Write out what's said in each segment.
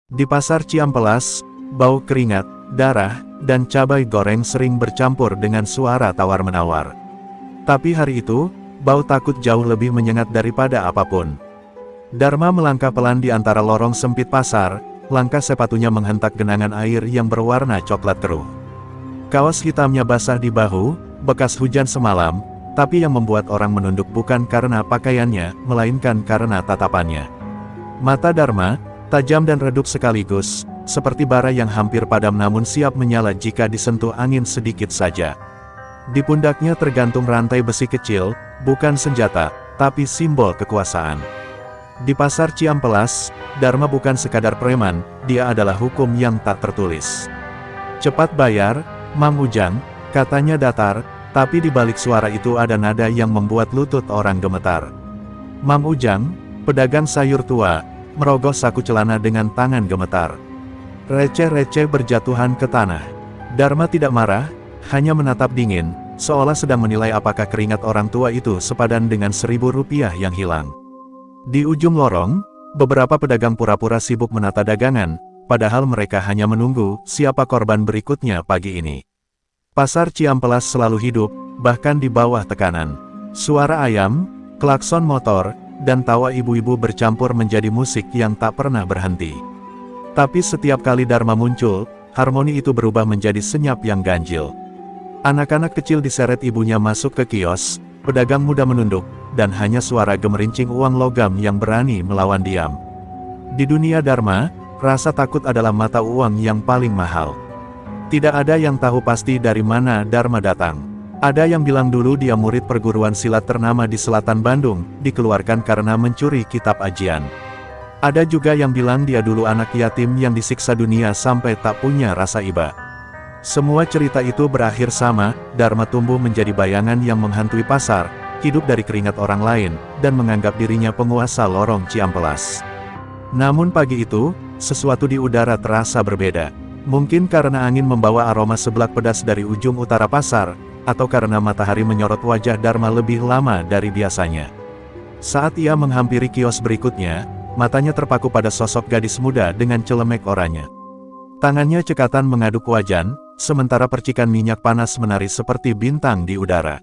Di pasar Ciampelas, bau keringat, darah, dan cabai goreng sering bercampur dengan suara tawar-menawar. Tapi hari itu, bau takut jauh lebih menyengat daripada apapun. Dharma melangkah pelan di antara lorong sempit pasar, langkah sepatunya menghentak genangan air yang berwarna coklat keruh. Kaos hitamnya basah di bahu, bekas hujan semalam, tapi yang membuat orang menunduk bukan karena pakaiannya, melainkan karena tatapannya. Mata Dharma, tajam dan redup sekaligus, seperti bara yang hampir padam namun siap menyala jika disentuh angin sedikit saja. Di pundaknya tergantung rantai besi kecil, bukan senjata, tapi simbol kekuasaan. Di pasar Ciampelas, Dharma bukan sekadar preman, dia adalah hukum yang tak tertulis. Cepat bayar, Mang Ujang, katanya datar, tapi di balik suara itu ada nada yang membuat lutut orang gemetar. Mang Ujang, pedagang sayur tua, merogoh saku celana dengan tangan gemetar. Receh-receh berjatuhan ke tanah. Dharma tidak marah, hanya menatap dingin, seolah sedang menilai apakah keringat orang tua itu sepadan dengan Rp1.000 yang hilang. Di ujung lorong, beberapa pedagang pura-pura sibuk menata dagangan, padahal mereka hanya menunggu siapa korban berikutnya pagi ini. Pasar Ciampelas selalu hidup, bahkan di bawah tekanan. Suara ayam, klakson motor, dan tawa ibu-ibu bercampur menjadi musik yang tak pernah berhenti. Tapi setiap kali Dharma muncul, harmoni itu berubah menjadi senyap yang ganjil. Anak-anak kecil diseret ibunya masuk ke kios, pedagang muda menunduk, dan hanya suara gemerincing uang logam yang berani melawan diam. Di dunia Dharma, rasa takut adalah mata uang yang paling mahal. Tidak ada yang tahu pasti dari mana Dharma datang. Ada yang bilang dulu dia murid perguruan silat ternama di selatan Bandung, dikeluarkan karena mencuri kitab ajian. Ada juga yang bilang dia dulu anak yatim yang disiksa dunia sampai tak punya rasa iba. Semua cerita itu berakhir sama, Dharma tumbuh menjadi bayangan yang menghantui pasar, hidup dari keringat orang lain, dan menganggap dirinya penguasa lorong Ciampelas. Namun pagi itu, sesuatu di udara terasa berbeda. Mungkin karena angin membawa aroma seblak pedas dari ujung utara pasar, atau karena matahari menyorot wajah Dharma lebih lama dari biasanya. Saat ia menghampiri kios berikutnya, matanya terpaku pada sosok gadis muda dengan celemek oranye. Tangannya cekatan mengaduk wajan, sementara percikan minyak panas menari seperti bintang di udara.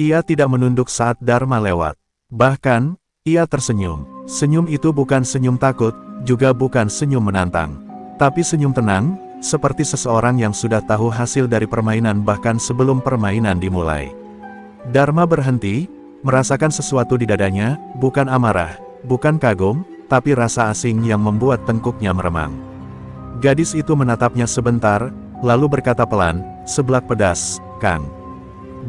Ia tidak menunduk saat Dharma lewat. Bahkan, ia tersenyum. Senyum itu bukan senyum takut, juga bukan senyum menantang. Tapi senyum tenang, seperti seseorang yang sudah tahu hasil dari permainan bahkan sebelum permainan dimulai. Dharma berhenti, merasakan sesuatu di dadanya, bukan amarah, bukan kagum, tapi rasa asing yang membuat tengkuknya meremang. Gadis itu menatapnya sebentar, lalu berkata pelan, "Seblak pedas, Kang.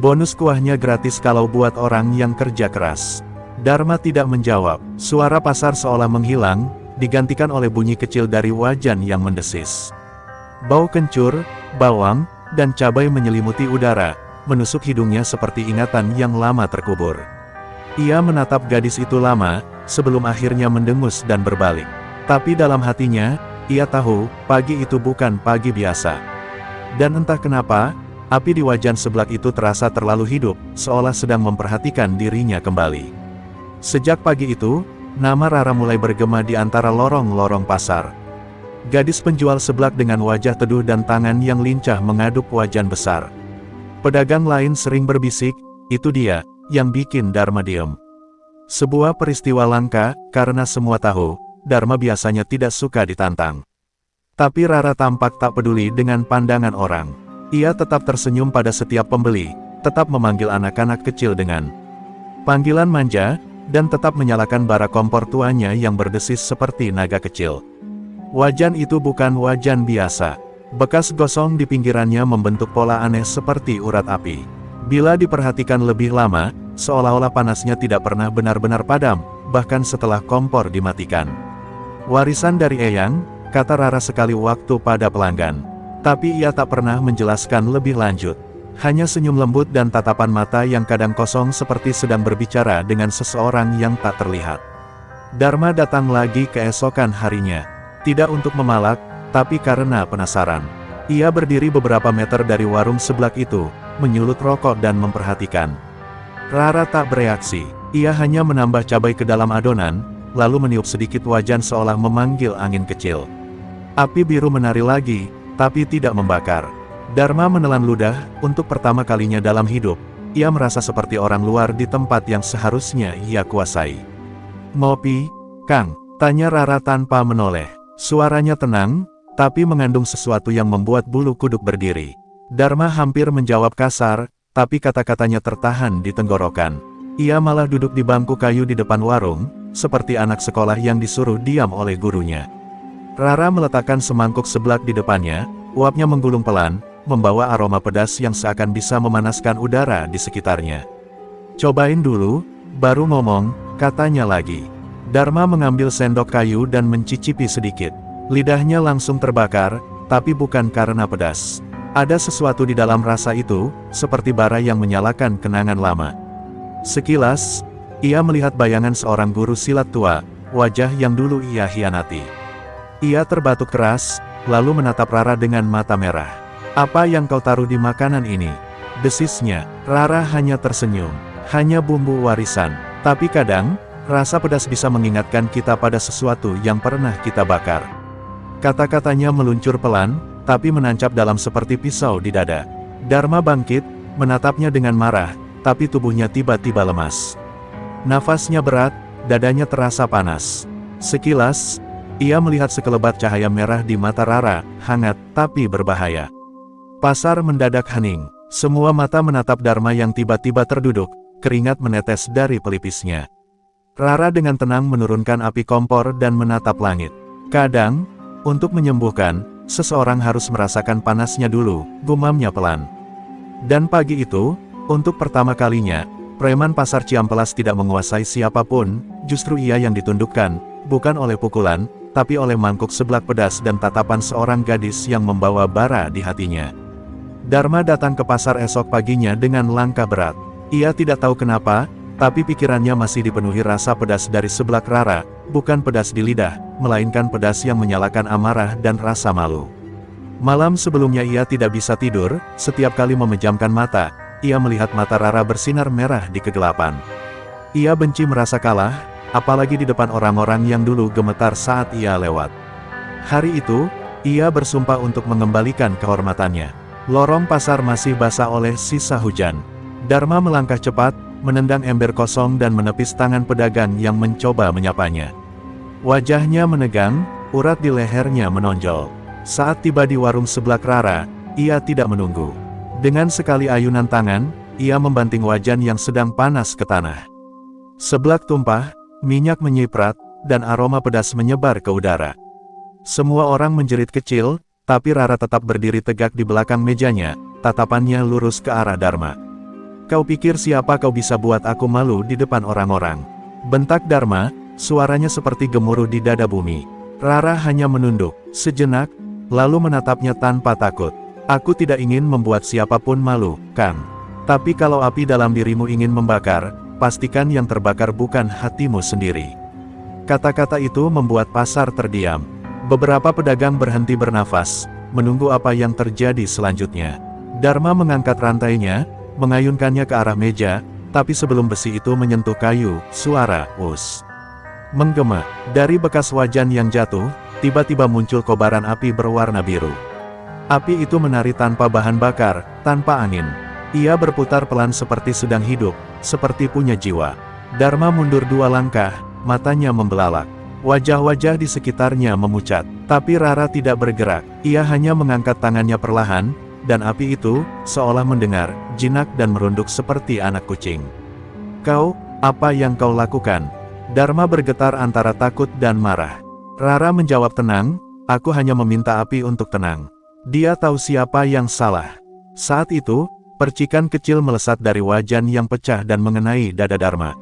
Bonus kuahnya gratis kalau buat orang yang kerja keras." Dharma tidak menjawab. Suara pasar seolah menghilang, digantikan oleh bunyi kecil dari wajan yang mendesis. Bau kencur, bawang, dan cabai menyelimuti udara, menusuk hidungnya seperti ingatan yang lama terkubur. Ia menatap gadis itu lama, sebelum akhirnya mendengus dan berbalik. Tapi dalam hatinya, ia tahu, pagi itu bukan pagi biasa. Dan entah kenapa, api di wajan seblak itu terasa terlalu hidup, seolah sedang memperhatikan dirinya kembali. Sejak pagi itu, nama Rara mulai bergema di antara lorong-lorong pasar. Gadis penjual seblak dengan wajah teduh dan tangan yang lincah mengaduk wajan besar. Pedagang lain sering berbisik, "Itu dia, yang bikin Dharma diem." Sebuah peristiwa langka, karena semua tahu, Dharma biasanya tidak suka ditantang. Tapi Rara tampak tak peduli dengan pandangan orang. Ia tetap tersenyum pada setiap pembeli, tetap memanggil anak-anak kecil dengan panggilan manja, dan tetap menyalakan bara kompor tuanya yang berdesis seperti naga kecil. Wajan itu bukan wajan biasa. Bekas gosong di pinggirannya membentuk pola aneh seperti urat api. Bila diperhatikan lebih lama, seolah-olah panasnya tidak pernah benar-benar padam, bahkan setelah kompor dimatikan. "Warisan dari Eyang," kata Rara sekali waktu pada pelanggan. Tapi ia tak pernah menjelaskan lebih lanjut. Hanya senyum lembut dan tatapan mata yang kadang kosong seperti sedang berbicara dengan seseorang yang tak terlihat. Dharma datang lagi keesokan harinya. Tidak untuk memalak, tapi karena penasaran. Ia berdiri beberapa meter dari warung seblak itu, menyulut rokok dan memperhatikan. Rara tak bereaksi. Ia hanya menambah cabai ke dalam adonan, lalu meniup sedikit wajan seolah memanggil angin kecil. Api biru menari lagi, tapi tidak membakar. Dharma menelan ludah, untuk pertama kalinya dalam hidup, ia merasa seperti orang luar di tempat yang seharusnya ia kuasai. "Ngopi, Kang?" tanya Rara tanpa menoleh. Suaranya tenang, tapi mengandung sesuatu yang membuat bulu kuduk berdiri. Dharma hampir menjawab kasar, tapi kata-katanya tertahan di tenggorokan. Ia malah duduk di bangku kayu di depan warung, seperti anak sekolah yang disuruh diam oleh gurunya. Rara meletakkan semangkuk seblak di depannya, uapnya menggulung pelan, membawa aroma pedas yang seakan bisa memanaskan udara di sekitarnya. "Cobain dulu, baru ngomong," katanya lagi. Dharma mengambil sendok kayu dan mencicipi sedikit. Lidahnya langsung terbakar, tapi bukan karena pedas. Ada sesuatu di dalam rasa itu, seperti bara yang menyalakan kenangan lama. Sekilas, ia melihat bayangan seorang guru silat tua, wajah yang dulu ia hianati. Ia terbatuk keras, lalu menatap Rara dengan mata merah. "Apa yang kau taruh di makanan ini?" desisnya. Rara hanya tersenyum. "Hanya bumbu warisan. Tapi kadang, rasa pedas bisa mengingatkan kita pada sesuatu yang pernah kita bakar." Kata-katanya meluncur pelan, tapi menancap dalam seperti pisau di dada. Dharma bangkit, menatapnya dengan marah, tapi tubuhnya tiba-tiba lemas. Nafasnya berat, dadanya terasa panas. Sekilas, ia melihat sekelebat cahaya merah di mata Rara, hangat, tapi berbahaya. Pasar mendadak hening. Semua mata menatap Dharma yang tiba-tiba terduduk, keringat menetes dari pelipisnya. Rara dengan tenang menurunkan api kompor dan menatap langit. "Kadang, untuk menyembuhkan, seseorang harus merasakan panasnya dulu," gumamnya pelan. Dan pagi itu, untuk pertama kalinya, preman pasar Ciampelas tidak menguasai siapapun, justru ia yang ditundukkan, bukan oleh pukulan, tapi oleh mangkuk seblak pedas dan tatapan seorang gadis yang membawa bara di hatinya. Dharma datang ke pasar esok paginya dengan langkah berat. Ia tidak tahu kenapa, tapi pikirannya masih dipenuhi rasa pedas dari seblak Rara, bukan pedas di lidah, melainkan pedas yang menyalakan amarah dan rasa malu. Malam sebelumnya ia tidak bisa tidur, setiap kali memejamkan mata, ia melihat mata Rara bersinar merah di kegelapan. Ia benci merasa kalah, apalagi di depan orang-orang yang dulu gemetar saat ia lewat. Hari itu, ia bersumpah untuk mengembalikan kehormatannya. Lorong pasar masih basah oleh sisa hujan. Dharma melangkah cepat, menendang ember kosong dan menepis tangan pedagang yang mencoba menyapanya. Wajahnya menegang, urat di lehernya menonjol. Saat tiba di warung seblak Rara, ia tidak menunggu. Dengan sekali ayunan tangan, ia membanting wajan yang sedang panas ke tanah. Seblak tumpah, minyak menyiprat, dan aroma pedas menyebar ke udara. Semua orang menjerit kecil, tapi Rara tetap berdiri tegak di belakang mejanya, tatapannya lurus ke arah Dharma. "Kau pikir siapa kau bisa buat aku malu di depan orang-orang?" bentak Dharma, suaranya seperti gemuruh di dada bumi. Rara hanya menunduk sejenak, lalu menatapnya tanpa takut. "Aku tidak ingin membuat siapapun malu, Kang. Tapi kalau api dalam dirimu ingin membakar, pastikan yang terbakar bukan hatimu sendiri." Kata-kata itu membuat pasar terdiam. Beberapa pedagang berhenti bernafas, menunggu apa yang terjadi selanjutnya. Dharma mengangkat rantainya, mengayunkannya ke arah meja, tapi sebelum besi itu menyentuh kayu, suara "us" menggema. Dari bekas wajan yang jatuh, tiba-tiba muncul kobaran api berwarna biru. Api itu menari tanpa bahan bakar, tanpa angin. Ia berputar pelan seperti sedang hidup, seperti punya jiwa. Dharma mundur 2 langkah, matanya membelalak. Wajah-wajah di sekitarnya memucat, tapi Rara tidak bergerak. Ia hanya mengangkat tangannya perlahan, dan api itu, seolah mendengar, jinak dan merunduk seperti anak kucing. "Kau, apa yang kau lakukan?" Dharma bergetar antara takut dan marah. Rara menjawab tenang, "Aku hanya meminta api untuk tenang." Dia tahu siapa yang salah. Saat itu, percikan kecil melesat dari wajan yang pecah dan mengenai dada Dharma.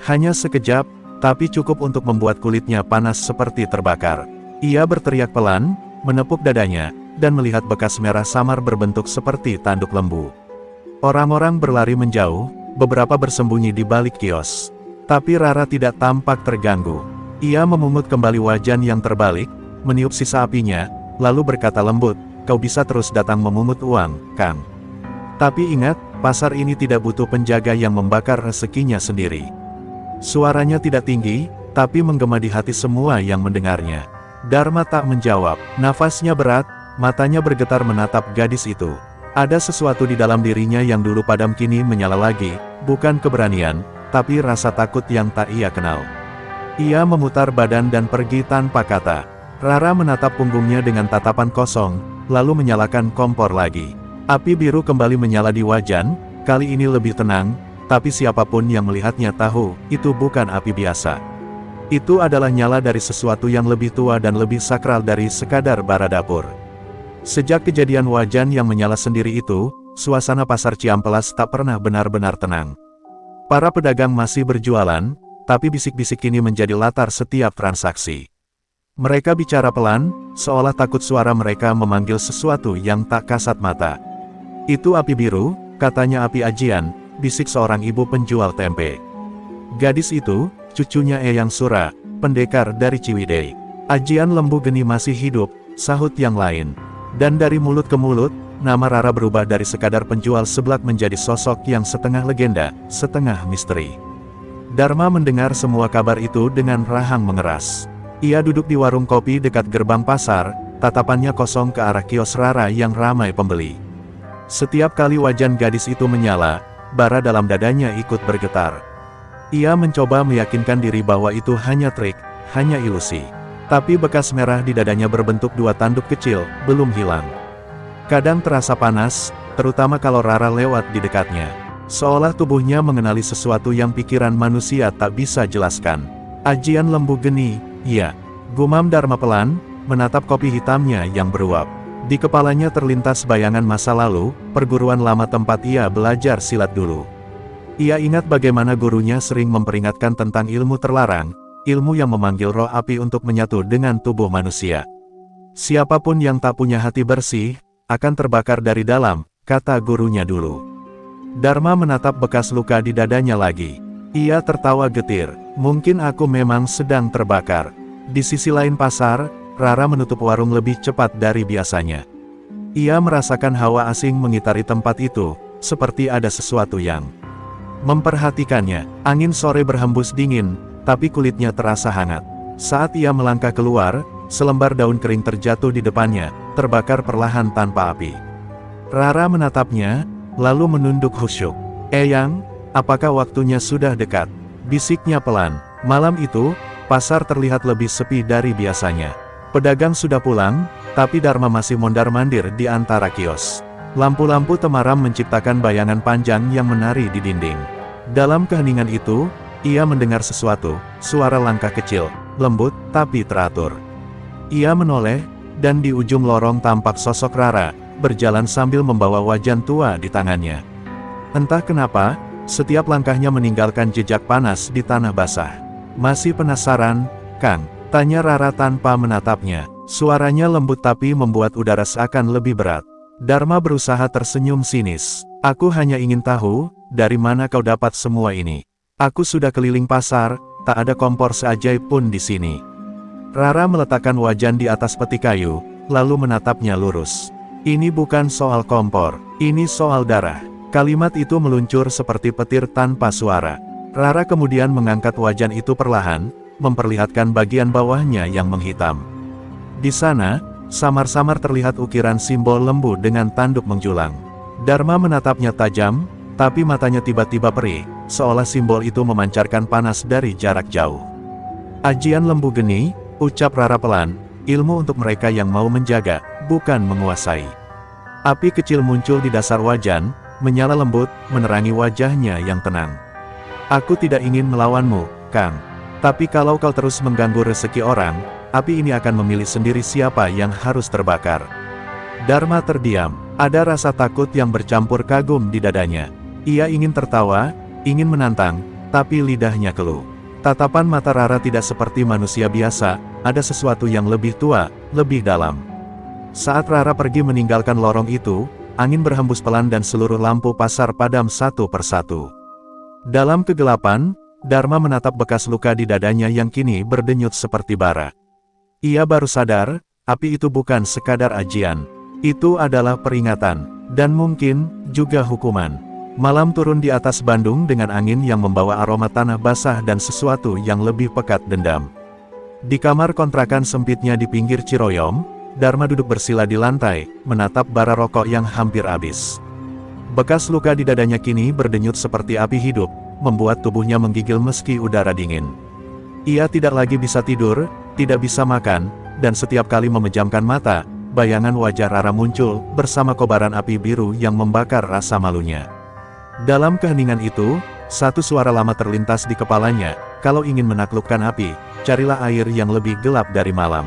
Hanya sekejap, tapi cukup untuk membuat kulitnya panas seperti terbakar. Ia berteriak pelan, menepuk dadanya, dan melihat bekas merah samar berbentuk seperti tanduk lembu. Orang-orang berlari menjauh, beberapa bersembunyi di balik kios. Tapi Rara tidak tampak terganggu. Ia memungut kembali wajan yang terbalik, meniup sisa apinya, lalu berkata lembut, "Kau bisa terus datang memungut uang, Kang. Tapi ingat, pasar ini tidak butuh penjaga yang membakar rezekinya sendiri." Suaranya tidak tinggi, tapi menggema di hati semua yang mendengarnya. Dharma tak menjawab. Nafasnya berat, matanya bergetar menatap gadis itu. Ada sesuatu di dalam dirinya yang dulu padam kini menyala lagi, bukan keberanian, tapi rasa takut yang tak ia kenal. Ia memutar badan dan pergi tanpa kata. Rara menatap punggungnya dengan tatapan kosong, lalu menyalakan kompor lagi. Api biru kembali menyala di wajan, kali ini lebih tenang, tapi siapapun yang melihatnya tahu, itu bukan api biasa. Itu adalah nyala dari sesuatu yang lebih tua dan lebih sakral dari sekadar bara dapur. Sejak kejadian wajan yang menyala sendiri itu, suasana pasar Ciampelas tak pernah benar-benar tenang. Para pedagang masih berjualan, tapi bisik-bisik kini menjadi latar setiap transaksi. Mereka bicara pelan, seolah takut suara mereka memanggil sesuatu yang tak kasat mata. Itu api biru, katanya api ajian, bisik seorang ibu penjual tempe. Gadis itu, cucunya Eyang Sura, pendekar dari Ciwidey. Ajian Lembu Geni masih hidup, sahut yang lain. Dan dari mulut ke mulut, nama Rara berubah dari sekadar penjual seblak menjadi sosok yang setengah legenda, setengah misteri. Dharma mendengar semua kabar itu dengan rahang mengeras. Ia duduk di warung kopi dekat gerbang pasar, tatapannya kosong ke arah kios Rara yang ramai pembeli. Setiap kali wajan gadis itu menyala, bara dalam dadanya ikut bergetar. Ia mencoba meyakinkan diri bahwa itu hanya trik, hanya ilusi. Tapi bekas merah di dadanya berbentuk dua tanduk kecil, belum hilang. Kadang terasa panas, terutama kalau Rara lewat di dekatnya. Seolah tubuhnya mengenali sesuatu yang pikiran manusia tak bisa jelaskan. Ajian Lembu Geni, iya. Gumam Dharma pelan, menatap kopi hitamnya yang beruap. Di kepalanya terlintas bayangan masa lalu, perguruan lama tempat ia belajar silat dulu. Ia ingat bagaimana gurunya sering memperingatkan tentang ilmu terlarang, ilmu yang memanggil roh api untuk menyatu dengan tubuh manusia. Siapapun yang tak punya hati bersih, akan terbakar dari dalam, kata gurunya dulu. Dharma menatap bekas luka di dadanya lagi. Ia tertawa getir, mungkin aku memang sedang terbakar. Di sisi lain pasar, Rara menutup warung lebih cepat dari biasanya. Ia merasakan hawa asing mengitari tempat itu, seperti ada sesuatu yang memperhatikannya. Angin sore berhembus dingin, tapi kulitnya terasa hangat. Saat ia melangkah keluar, selembar daun kering terjatuh di depannya, terbakar perlahan tanpa api. Rara menatapnya, lalu menunduk khusyuk. Eyang, apakah waktunya sudah dekat? Bisiknya pelan. Malam itu, pasar terlihat lebih sepi dari biasanya. Pedagang sudah pulang, tapi Dharma masih mondar-mandir di antara kios. Lampu-lampu temaram menciptakan bayangan panjang yang menari di dinding. Dalam keheningan itu, ia mendengar sesuatu, suara langkah kecil, lembut, tapi teratur. Ia menoleh, dan di ujung lorong tampak sosok Rara, berjalan sambil membawa wajan tua di tangannya. Entah kenapa, setiap langkahnya meninggalkan jejak panas di tanah basah. Masih penasaran, Kang? Tanya Rara tanpa menatapnya. Suaranya lembut tapi membuat udara seakan lebih berat. Dharma berusaha tersenyum sinis. Aku hanya ingin tahu, dari mana kau dapat semua ini? Aku sudah keliling pasar, tak ada kompor seajaib pun di sini. Rara meletakkan wajan di atas peti kayu, lalu menatapnya lurus. Ini bukan soal kompor, ini soal darah. Kalimat itu meluncur seperti petir tanpa suara. Rara kemudian mengangkat wajan itu perlahan, memperlihatkan bagian bawahnya yang menghitam. Di sana, samar-samar terlihat ukiran simbol lembu dengan tanduk menjulang. Dharma menatapnya tajam, tapi matanya tiba-tiba perih, seolah simbol itu memancarkan panas dari jarak jauh. Ajian Lembu Geni, ucap Rara pelan, ilmu untuk mereka yang mau menjaga, bukan menguasai. Api kecil muncul di dasar wajan, menyala lembut, menerangi wajahnya yang tenang. Aku tidak ingin melawanmu, Kang. Tapi kalau kau terus mengganggu rezeki orang, api ini akan memilih sendiri siapa yang harus terbakar. Dharma terdiam, ada rasa takut yang bercampur kagum di dadanya. Ia ingin tertawa, ingin menantang, tapi lidahnya keluh. Tatapan mata Rara tidak seperti manusia biasa, ada sesuatu yang lebih tua, lebih dalam. Saat Rara pergi meninggalkan lorong itu, angin berhembus pelan dan seluruh lampu pasar padam satu persatu. Dalam kegelapan, Dharma menatap bekas luka di dadanya yang kini berdenyut seperti bara. Ia baru sadar, api itu bukan sekadar ajian. Itu adalah peringatan, dan mungkin juga hukuman. Malam turun di atas Bandung dengan angin yang membawa aroma tanah basah dan sesuatu yang lebih pekat dendam. Di kamar kontrakan sempitnya di pinggir Ciroyom, Dharma duduk bersila di lantai, menatap bara rokok yang hampir habis. Bekas luka di dadanya kini berdenyut seperti api hidup, membuat tubuhnya menggigil meski udara dingin. Ia tidak lagi bisa tidur, tidak bisa makan, dan setiap kali memejamkan mata, bayangan wajah Rara muncul, bersama kobaran api biru yang membakar rasa malunya. Dalam keheningan itu, satu suara lama terlintas di kepalanya, kalau ingin menaklukkan api, carilah air yang lebih gelap dari malam.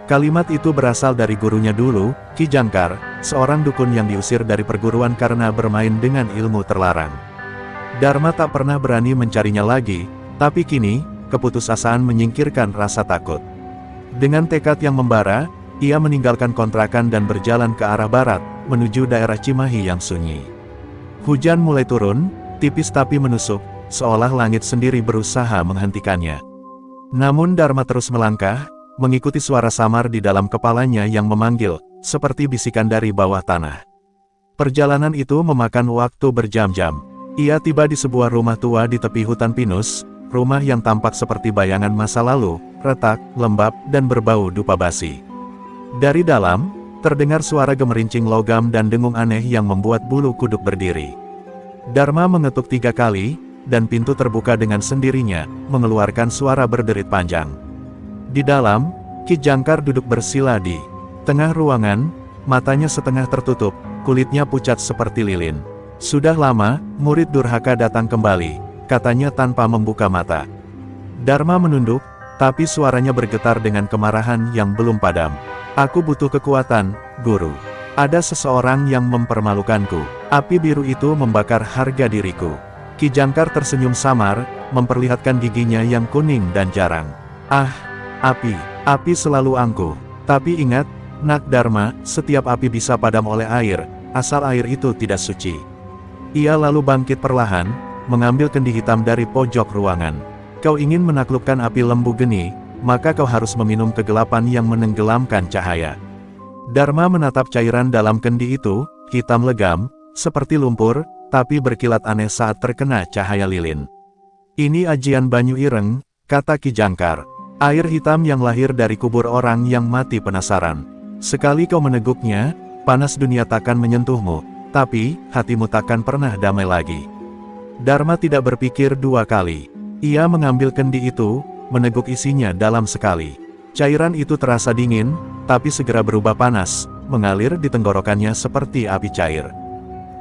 Kalimat itu berasal dari gurunya dulu, Ki Jangkar, seorang dukun yang diusir dari perguruan karena bermain dengan ilmu terlarang. Dharma tak pernah berani mencarinya lagi, tapi kini, keputusasaan menyingkirkan rasa takut. Dengan tekad yang membara, ia meninggalkan kontrakan dan berjalan ke arah barat, menuju daerah Cimahi yang sunyi. Hujan mulai turun, tipis tapi menusuk, seolah langit sendiri berusaha menghentikannya. Namun Dharma terus melangkah, mengikuti suara samar di dalam kepalanya yang memanggil, seperti bisikan dari bawah tanah. Perjalanan itu memakan waktu berjam-jam. Ia tiba di sebuah rumah tua di tepi hutan pinus, rumah yang tampak seperti bayangan masa lalu, retak, lembab, dan berbau dupa basi. Dari dalam, terdengar suara gemerincing logam dan dengung aneh yang membuat bulu kuduk berdiri. Dharma mengetuk 3 kali, dan pintu terbuka dengan sendirinya, mengeluarkan suara berderit panjang. Di dalam, Ki Jangkar duduk bersila di tengah ruangan, matanya setengah tertutup, kulitnya pucat seperti lilin. Sudah lama, murid durhaka datang kembali, katanya tanpa membuka mata. Dharma menunduk, tapi suaranya bergetar dengan kemarahan yang belum padam. Aku butuh kekuatan, guru. Ada seseorang yang mempermalukanku. Api biru itu membakar harga diriku. Ki Jangkar tersenyum samar, memperlihatkan giginya yang kuning dan jarang. Ah, api selalu angkuh. Tapi ingat, Nak Dharma, setiap api bisa padam oleh air, asal air itu tidak suci. Ia lalu bangkit perlahan, mengambil kendi hitam dari pojok ruangan. Kau ingin menaklukkan api lembu geni, maka kau harus meminum kegelapan yang menenggelamkan cahaya. Dharma menatap cairan dalam kendi itu, hitam legam, seperti lumpur, tapi berkilat aneh saat terkena cahaya lilin. Ini ajian banyu ireng, kata Ki Jangkar. Air hitam yang lahir dari kubur orang yang mati penasaran. Sekali kau meneguknya, panas dunia takkan menyentuhmu, tapi hatimu takkan pernah damai lagi. Dharma tidak berpikir 2 kali. Ia mengambil kendi itu, meneguk isinya dalam sekali. Cairan itu terasa dingin, tapi segera berubah panas, mengalir di tenggorokannya seperti api cair.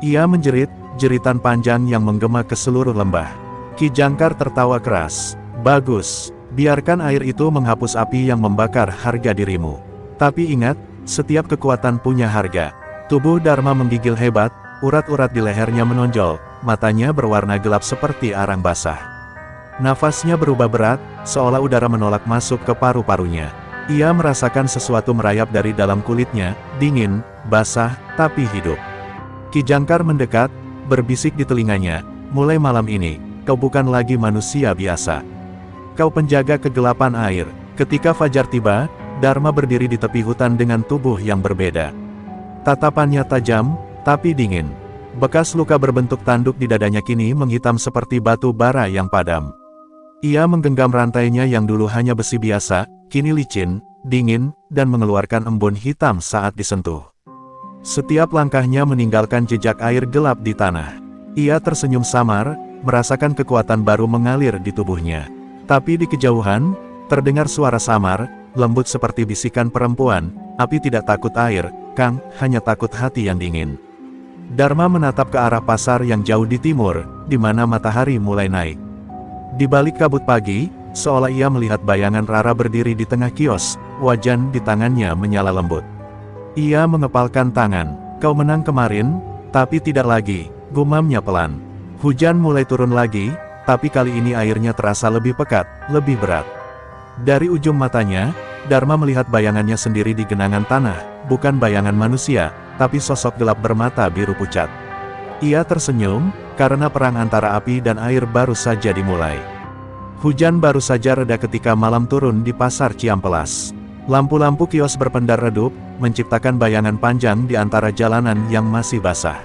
Ia menjerit, jeritan panjang yang menggema ke seluruh lembah. Ki Jangkar tertawa keras. Bagus. Biarkan air itu menghapus api yang membakar harga dirimu. Tapi ingat, setiap kekuatan punya harga. Tubuh Dharma menggigil hebat, urat-urat di lehernya menonjol, matanya berwarna gelap seperti arang basah. Nafasnya berubah berat, seolah udara menolak masuk ke paru-parunya. Ia merasakan sesuatu merayap dari dalam kulitnya, dingin, basah, tapi hidup. Ki Jangkar mendekat, berbisik di telinganya, mulai malam ini, kau bukan lagi manusia biasa. Kau penjaga kegelapan air. Ketika fajar tiba, Dharma berdiri di tepi hutan dengan tubuh yang berbeda. Tatapannya tajam, tapi dingin. Bekas luka berbentuk tanduk di dadanya kini menghitam seperti batu bara yang padam. Ia menggenggam rantainya yang dulu hanya besi biasa, kini licin, dingin, dan mengeluarkan embun hitam saat disentuh. Setiap langkahnya meninggalkan jejak air gelap di tanah. Ia tersenyum samar, merasakan kekuatan baru mengalir di tubuhnya. Tapi di kejauhan, terdengar suara samar, lembut seperti bisikan perempuan, api tidak takut air, Kang, hanya takut hati yang dingin. Dharma menatap ke arah pasar yang jauh di timur, di mana matahari mulai naik. Di balik kabut pagi, seolah ia melihat bayangan Rara berdiri di tengah kios, wajan di tangannya menyala lembut. Ia mengepalkan tangan. Kau menang kemarin, tapi tidak lagi, gumamnya pelan. Hujan mulai turun lagi, tapi kali ini airnya terasa lebih pekat, lebih berat. Dari ujung matanya, Dharma melihat bayangannya sendiri di genangan tanah, bukan bayangan manusia, tapi sosok gelap bermata biru pucat. Ia tersenyum, karena perang antara api dan air baru saja dimulai. Hujan baru saja reda ketika malam turun di pasar Ciampelas. Lampu-lampu kios berpendar redup, menciptakan bayangan panjang di antara jalanan yang masih basah.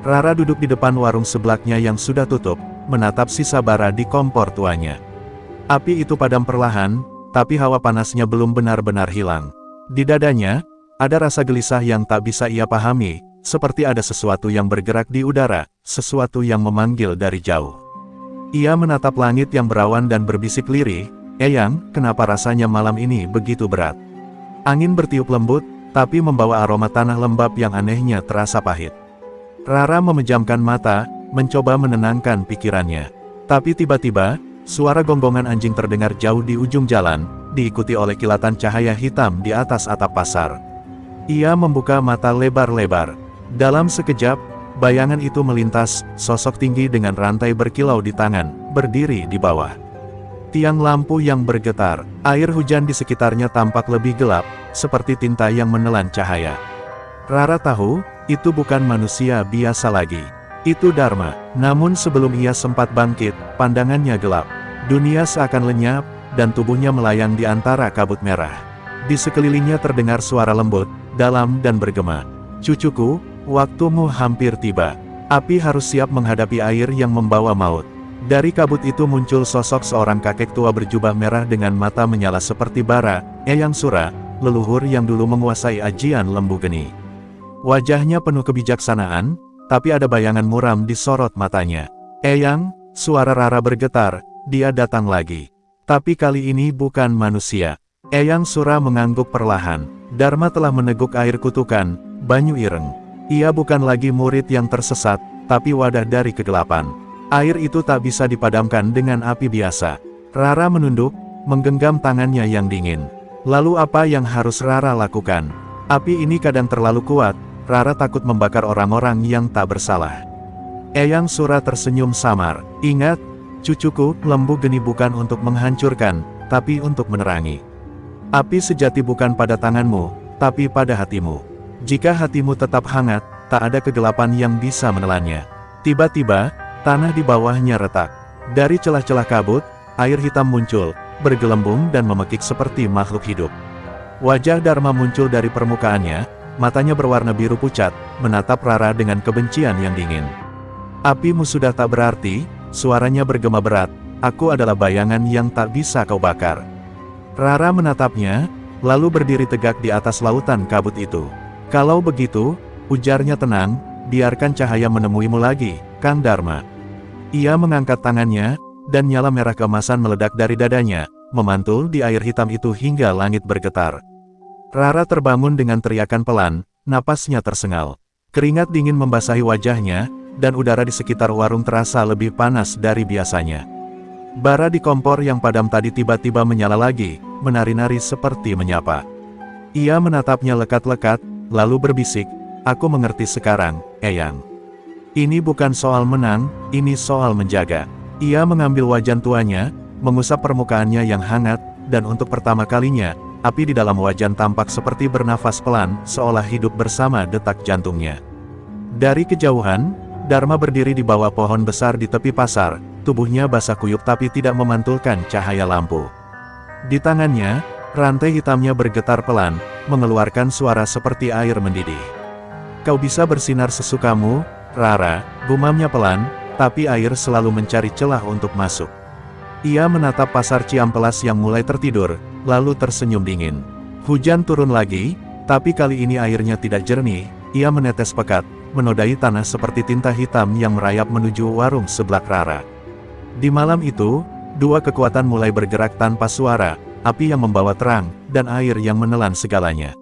Rara duduk di depan warung sebelaknya yang sudah tutup, menatap sisa bara di kompor tuanya. Api itu padam perlahan, tapi hawa panasnya belum benar-benar hilang. Di dadanya, ada rasa gelisah yang tak bisa ia pahami, seperti ada sesuatu yang bergerak di udara, sesuatu yang memanggil dari jauh. Ia menatap langit yang berawan dan berbisik lirih, "Eyang, kenapa rasanya malam ini begitu berat?" Angin bertiup lembut, tapi membawa aroma tanah lembab yang anehnya terasa pahit. Rara memejamkan mata, mencoba menenangkan pikirannya. Tapi tiba-tiba, suara gonggongan anjing terdengar jauh di ujung jalan, diikuti oleh kilatan cahaya hitam di atas atap pasar. Ia membuka mata lebar-lebar. Dalam sekejap, bayangan itu melintas, sosok tinggi dengan rantai berkilau di tangan, berdiri di bawah tiang lampu yang bergetar. Air hujan di sekitarnya tampak lebih gelap, seperti tinta yang menelan cahaya. Rara tahu, itu bukan manusia biasa lagi. Itu Dharma. Namun sebelum ia sempat bangkit, pandangannya gelap. Dunia seakan lenyap, dan tubuhnya melayang di antara kabut merah. Di sekelilingnya terdengar suara lembut, dalam dan bergema. "Cucuku, waktumu hampir tiba. Api harus siap menghadapi air yang membawa maut." Dari kabut itu muncul sosok seorang kakek tua berjubah merah dengan mata menyala seperti bara, Eyang Sura, leluhur yang dulu menguasai ajian lembu geni. Wajahnya penuh kebijaksanaan, tapi ada bayangan muram di sorot matanya. "Eyang," suara Rara bergetar, "dia datang lagi. Tapi kali ini bukan manusia." Eyang Sura mengangguk perlahan. Dharma telah meneguk air kutukan, Banyu Ireng. Ia bukan lagi murid yang tersesat, tapi wadah dari kegelapan. Air itu tak bisa dipadamkan dengan api biasa. Rara menunduk, menggenggam tangannya yang dingin. Lalu apa yang harus Rara lakukan? Api ini kadang terlalu kuat, Rara takut membakar orang-orang yang tak bersalah. Eyang Sura tersenyum samar. "Ingat, cucuku, lembu geni bukan untuk menghancurkan, tapi untuk menerangi. Api sejati bukan pada tanganmu, tapi pada hatimu. Jika hatimu tetap hangat, tak ada kegelapan yang bisa menelannya." Tiba-tiba, tanah di bawahnya retak. Dari celah-celah kabut, air hitam muncul, bergelembung dan memekik seperti makhluk hidup. Wajah Dharma muncul dari permukaannya, matanya berwarna biru pucat, menatap Rara dengan kebencian yang dingin. "Apimu sudah tak berarti," suaranya bergema berat, "aku adalah bayangan yang tak bisa kau bakar." Rara menatapnya, lalu berdiri tegak di atas lautan kabut itu. "Kalau begitu," ujarnya tenang, "biarkan cahaya menemuimu lagi, Kang Dharma." Ia mengangkat tangannya, dan nyala merah keemasan meledak dari dadanya, memantul di air hitam itu hingga langit bergetar. Rara terbangun dengan teriakan pelan, napasnya tersengal. Keringat dingin membasahi wajahnya, dan udara di sekitar warung terasa lebih panas dari biasanya. Bara di kompor yang padam tadi tiba-tiba menyala lagi, menari-nari seperti menyapa. Ia menatapnya lekat-lekat, lalu berbisik, "Aku mengerti sekarang, Eyang. Ini bukan soal menang, ini soal menjaga." Ia mengambil wajan tuanya, mengusap permukaannya yang hangat, dan untuk pertama kalinya, api di dalam wajan tampak seperti bernafas pelan, seolah hidup bersama detak jantungnya. Dari kejauhan, Dharma berdiri di bawah pohon besar di tepi pasar, tubuhnya basah kuyup tapi tidak memantulkan cahaya lampu. Di tangannya, rantai hitamnya bergetar pelan, mengeluarkan suara seperti air mendidih. "Kau bisa bersinar sesukamu, Rara," gumamnya pelan, tapi air selalu mencari celah untuk masuk. Ia menatap pasar Ciampelas yang mulai tertidur, lalu tersenyum dingin. Hujan turun lagi, tapi kali ini airnya tidak jernih, ia menetes pekat, menodai tanah seperti tinta hitam yang merayap menuju warung sebelah Rara. Di malam itu, dua kekuatan mulai bergerak tanpa suara, api yang membawa terang, dan air yang menelan segalanya.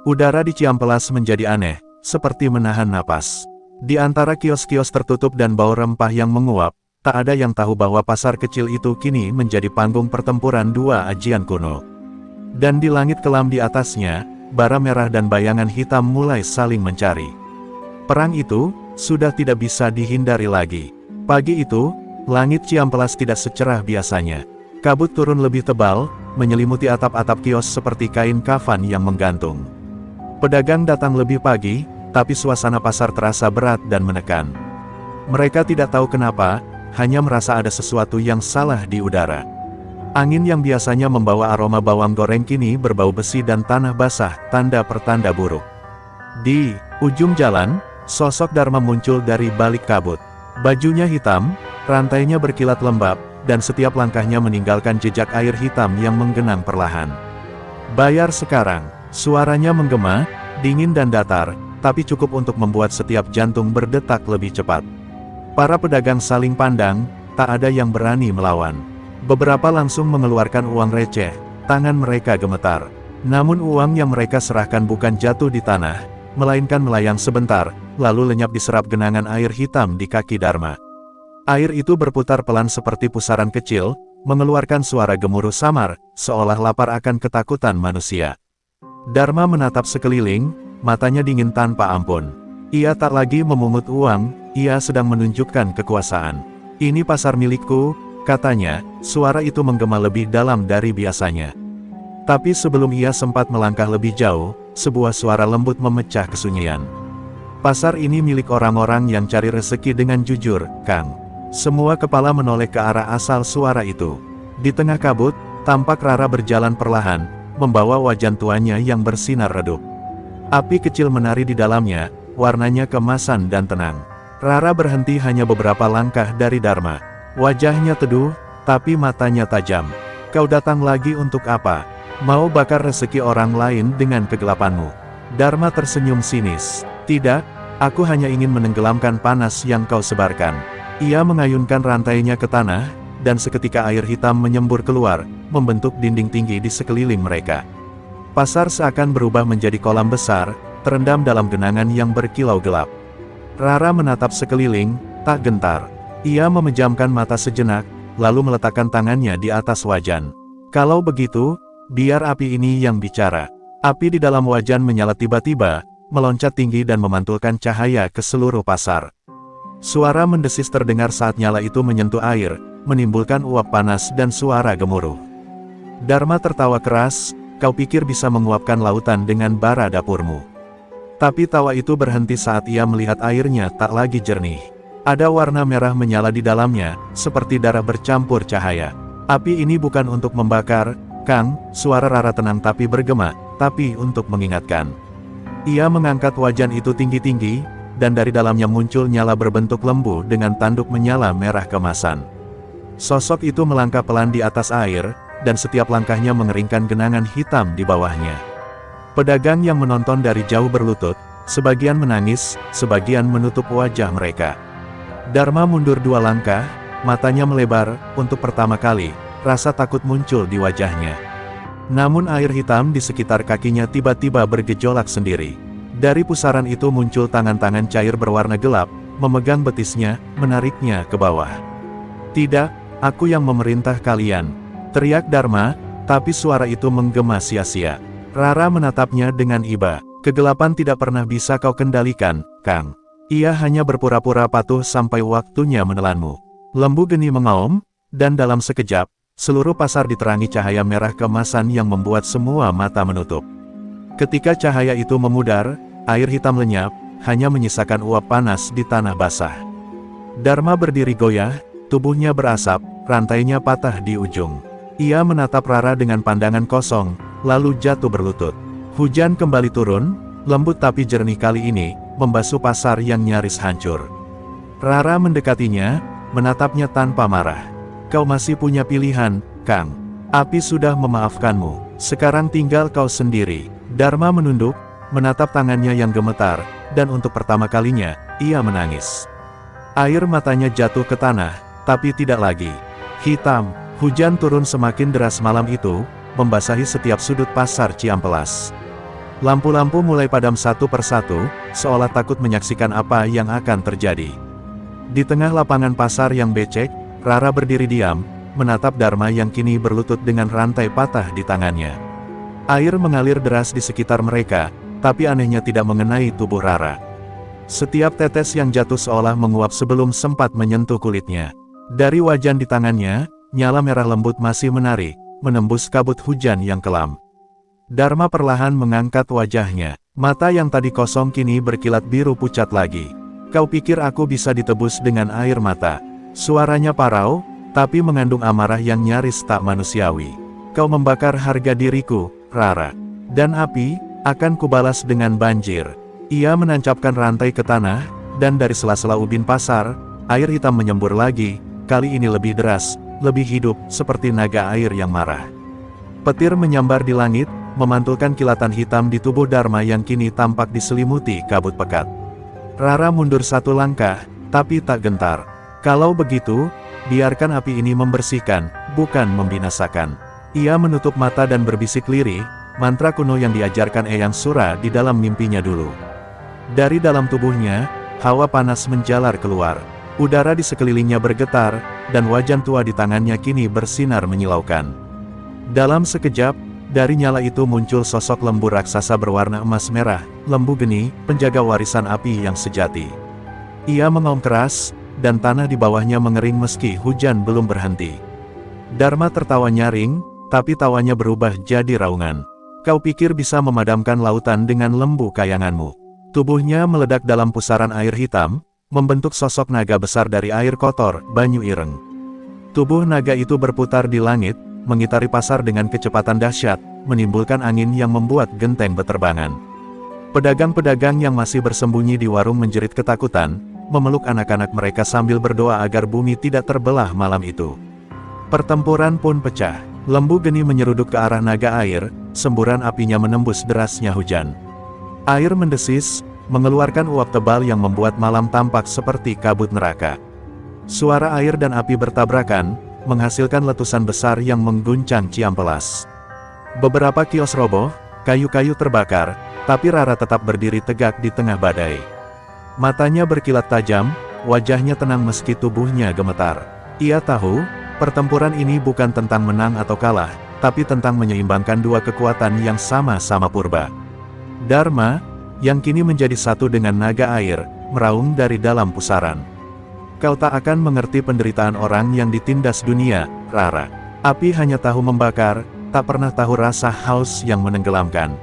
Udara di Ciampelas menjadi aneh, seperti menahan napas. Di antara kios-kios tertutup dan bau rempah yang menguap, tak ada yang tahu bahwa pasar kecil itu kini menjadi panggung pertempuran dua ajian kuno. Dan di langit kelam di atasnya, bara merah dan bayangan hitam mulai saling mencari. Perang itu sudah tidak bisa dihindari lagi. Pagi itu, langit Ciampelas tidak secerah biasanya. Kabut turun lebih tebal, menyelimuti atap-atap kios seperti kain kafan yang menggantung. Pedagang datang lebih pagi, tapi suasana pasar terasa berat dan menekan. Mereka tidak tahu kenapa, hanya merasa ada sesuatu yang salah di udara. Angin yang biasanya membawa aroma bawang goreng kini berbau besi dan tanah basah, tanda pertanda buruk. Di ujung jalan, sosok Dharma muncul dari balik kabut. Bajunya hitam, rantainya berkilat lembab, dan setiap langkahnya meninggalkan jejak air hitam yang menggenang perlahan. "Bayar sekarang!" Suaranya menggema, dingin dan datar, tapi cukup untuk membuat setiap jantung berdetak lebih cepat. Para pedagang saling pandang, tak ada yang berani melawan. Beberapa langsung mengeluarkan uang receh, tangan mereka gemetar. Namun uang yang mereka serahkan bukan jatuh di tanah, melainkan melayang sebentar, lalu lenyap diserap genangan air hitam di kaki Dharma. Air itu berputar pelan seperti pusaran kecil, mengeluarkan suara gemuruh samar, seolah lapar akan ketakutan manusia. Dharma menatap sekeliling, matanya dingin tanpa ampun. Ia tak lagi memungut uang, ia sedang menunjukkan kekuasaan. "Ini pasar milikku," katanya, suara itu menggema lebih dalam dari biasanya. Tapi sebelum ia sempat melangkah lebih jauh, sebuah suara lembut memecah kesunyian. "Pasar ini milik orang-orang yang cari rezeki dengan jujur, Kang." Semua kepala menoleh ke arah asal suara itu. Di tengah kabut, tampak Rara berjalan perlahan, membawa wajan tuanya yang bersinar redup. Api kecil menari di dalamnya, warnanya kemasan dan tenang. Rara berhenti hanya beberapa langkah dari Dharma. Wajahnya teduh, tapi matanya tajam. "Kau datang lagi untuk apa? Mau bakar rezeki orang lain dengan kegelapanmu?" Dharma tersenyum sinis. "Tidak, aku hanya ingin menenggelamkan panas yang kau sebarkan." Ia mengayunkan rantainya ke tanah, dan seketika air hitam menyembur keluar, membentuk dinding tinggi di sekeliling mereka. Pasar seakan berubah menjadi kolam besar, terendam dalam genangan yang berkilau gelap. Rara menatap sekeliling, tak gentar. Ia memejamkan mata sejenak, lalu meletakkan tangannya di atas wajan. "Kalau begitu, biar api ini yang bicara." Api di dalam wajan menyala tiba-tiba, meloncat tinggi dan memantulkan cahaya ke seluruh pasar. Suara mendesis terdengar saat nyala itu menyentuh air, menimbulkan uap panas dan suara gemuruh. Dharma tertawa keras, "Kau pikir bisa menguapkan lautan dengan bara dapurmu?" Tapi tawa itu berhenti saat ia melihat airnya tak lagi jernih. Ada warna merah menyala di dalamnya, seperti darah bercampur cahaya. "Api ini bukan untuk membakar, Kang," suara Rara tenang tapi bergema, "tapi untuk mengingatkan." Ia mengangkat wajan itu tinggi-tinggi, dan dari dalamnya muncul nyala berbentuk lembu dengan tanduk menyala merah kemasan. Sosok itu melangkah pelan di atas air, dan setiap langkahnya mengeringkan genangan hitam di bawahnya. Pedagang yang menonton dari jauh berlutut, sebagian menangis, sebagian menutup wajah mereka. Dharma mundur 2 langkah, matanya melebar, untuk pertama kali, rasa takut muncul di wajahnya. Namun air hitam di sekitar kakinya tiba-tiba bergejolak sendiri. Dari pusaran itu muncul tangan-tangan cair berwarna gelap, memegang betisnya, menariknya ke bawah. "Tidak, aku yang memerintah kalian," teriak Dharma, tapi suara itu menggema sia-sia. Rara menatapnya dengan iba. "Kegelapan tidak pernah bisa kau kendalikan, Kang. Ia hanya berpura-pura patuh sampai waktunya menelanmu." Lembu geni mengaum, dan dalam sekejap, seluruh pasar diterangi cahaya merah kemasan yang membuat semua mata menutup. Ketika cahaya itu memudar, air hitam lenyap, hanya menyisakan uap panas di tanah basah. Dharma berdiri goyah, tubuhnya berasap, rantainya patah di ujung. Ia menatap Rara dengan pandangan kosong, lalu jatuh berlutut. Hujan kembali turun, lembut tapi jernih kali ini, membasuh pasar yang nyaris hancur. Rara mendekatinya, menatapnya tanpa marah. "Kau masih punya pilihan, Kang. Api sudah memaafkanmu, sekarang tinggal kau sendiri." Dharma menunduk, menatap tangannya yang gemetar, dan untuk pertama kalinya, ia menangis. Air matanya jatuh ke tanah, tapi tidak lagi hitam. Hujan turun semakin deras malam itu, membasahi setiap sudut pasar Ciampelas. Lampu-lampu mulai padam satu persatu, seolah takut menyaksikan apa yang akan terjadi. Di tengah lapangan pasar yang becek, Rara berdiri diam, menatap Dharma yang kini berlutut dengan rantai patah di tangannya. Air mengalir deras di sekitar mereka, tapi anehnya tidak mengenai tubuh Rara. Setiap tetes yang jatuh seolah menguap sebelum sempat menyentuh kulitnya. Dari wajan di tangannya, nyala merah lembut masih menari, menembus kabut hujan yang kelam. Dharma perlahan mengangkat wajahnya. Mata yang tadi kosong kini berkilat biru pucat lagi. "Kau pikir aku bisa ditebus dengan air mata?" Suaranya parau, tapi mengandung amarah yang nyaris tak manusiawi. "Kau membakar harga diriku, Rara. Dan api, akan kubalas dengan banjir." Ia menancapkan rantai ke tanah, dan dari sela-sela ubin pasar, air hitam menyembur lagi, kali ini lebih deras, lebih hidup, seperti naga air yang marah. Petir menyambar di langit, memantulkan kilatan hitam di tubuh Dharma yang kini tampak diselimuti kabut pekat. Rara mundur satu langkah, tapi tak gentar. Kalau begitu, biarkan api ini membersihkan, bukan membinasakan. Ia menutup mata dan berbisik lirih, mantra kuno yang diajarkan Eyang Sura di dalam mimpinya dulu. Dari dalam tubuhnya, hawa panas menjalar keluar. Udara di sekelilingnya bergetar, dan wajan tua di tangannya kini bersinar menyilaukan. Dalam sekejap, dari nyala itu muncul sosok lembu raksasa berwarna emas merah, lembu geni, penjaga warisan api yang sejati. Ia mengaum keras, dan tanah di bawahnya mengering meski hujan belum berhenti. Dharma tertawa nyaring, tapi tawanya berubah jadi raungan. Kau pikir bisa memadamkan lautan dengan lembu kayanganmu? Tubuhnya meledak dalam pusaran air hitam, membentuk sosok naga besar dari air kotor, Banyu Ireng. Tubuh naga itu berputar di langit, mengitari pasar dengan kecepatan dahsyat, menimbulkan angin yang membuat genteng beterbangan. Pedagang-pedagang yang masih bersembunyi di warung menjerit ketakutan, memeluk anak-anak mereka sambil berdoa agar bumi tidak terbelah malam itu. Pertempuran pun pecah. Lembu geni menyeruduk ke arah naga air, semburan apinya menembus derasnya hujan. Air mendesis, mengeluarkan uap tebal yang membuat malam tampak seperti kabut neraka. Suara air dan api bertabrakan, menghasilkan letusan besar yang mengguncang Ciampelas. Beberapa kios roboh, kayu-kayu terbakar, tapi Rara tetap berdiri tegak di tengah badai. Matanya berkilat tajam, wajahnya tenang meski tubuhnya gemetar. Ia tahu, pertempuran ini bukan tentang menang atau kalah, tapi tentang menyeimbangkan dua kekuatan yang sama-sama purba. Dharma, yang kini menjadi satu dengan naga air, meraung dari dalam pusaran. Kau tak akan mengerti penderitaan orang yang ditindas dunia, Rara. Api hanya tahu membakar, tak pernah tahu rasa haus yang menenggelamkan.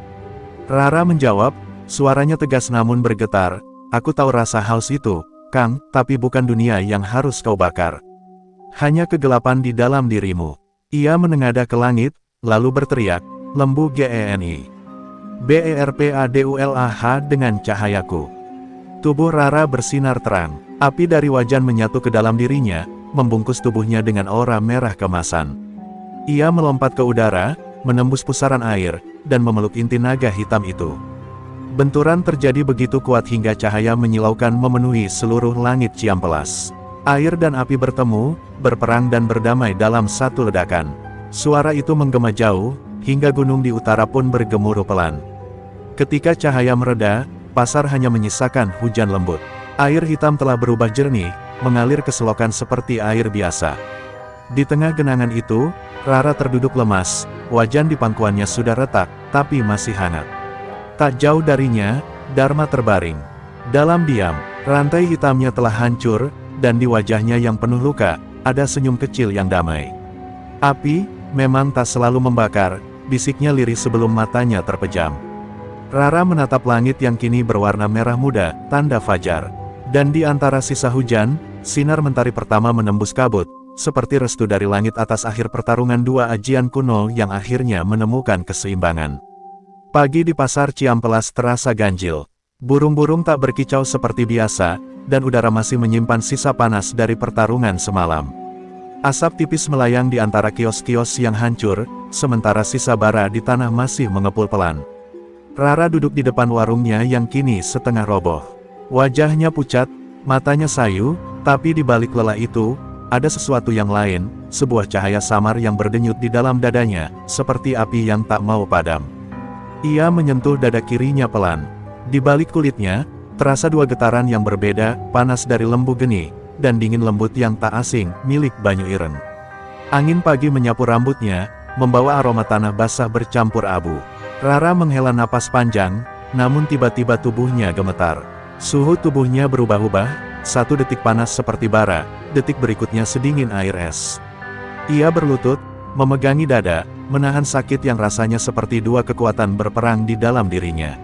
Rara menjawab, suaranya tegas namun bergetar, aku tahu rasa haus itu, Kang, tapi bukan dunia yang harus kau bakar. Hanya kegelapan di dalam dirimu. Ia menengadah ke langit, lalu berteriak, lembu GENI. BERPADULAH dengan cahayaku. Tubuh Rara bersinar terang. Api dari wajan menyatu ke dalam dirinya, membungkus tubuhnya dengan aura merah kemasan. Ia melompat ke udara, menembus pusaran air, dan memeluk inti naga hitam itu. Benturan terjadi begitu kuat hingga cahaya menyilaukan memenuhi seluruh langit Ciampelas. Air dan api bertemu, berperang dan berdamai dalam satu ledakan. Suara itu menggema jauh, hingga gunung di utara pun bergemuruh pelan. Ketika cahaya mereda, pasar hanya menyisakan hujan lembut. Air hitam telah berubah jernih, mengalir ke selokan seperti air biasa. Di tengah genangan itu, Rara terduduk lemas, wajan di pangkuannya sudah retak, tapi masih hangat. Tak jauh darinya, Dharma terbaring. Dalam diam, rantai hitamnya telah hancur, dan di wajahnya yang penuh luka, ada senyum kecil yang damai. Api, memang tak selalu membakar, bisiknya lirih sebelum matanya terpejam. Rara menatap langit yang kini berwarna merah muda, tanda fajar. Dan di antara sisa hujan, sinar mentari pertama menembus kabut, seperti restu dari langit atas akhir pertarungan dua ajian kuno yang akhirnya menemukan keseimbangan. Pagi di pasar Ciampelas terasa ganjil. Burung-burung tak berkicau seperti biasa, dan udara masih menyimpan sisa panas dari pertarungan semalam. Asap tipis melayang di antara kios-kios yang hancur, sementara sisa bara di tanah masih mengepul pelan. Rara duduk di depan warungnya yang kini setengah roboh. Wajahnya pucat, matanya sayu, tapi di balik lelah itu, ada sesuatu yang lain, sebuah cahaya samar yang berdenyut di dalam dadanya, seperti api yang tak mau padam. Ia menyentuh dada kirinya pelan. Di balik kulitnya, terasa dua getaran yang berbeda, panas dari lembu geni, dan dingin lembut yang tak asing, milik Banyu Ireng. Angin pagi menyapu rambutnya, membawa aroma tanah basah bercampur abu. Rara menghela napas panjang, namun tiba-tiba tubuhnya gemetar. Suhu tubuhnya berubah-ubah, satu detik panas seperti bara, detik berikutnya sedingin air es. Ia berlutut, memegangi dada, menahan sakit yang rasanya seperti dua kekuatan berperang di dalam dirinya.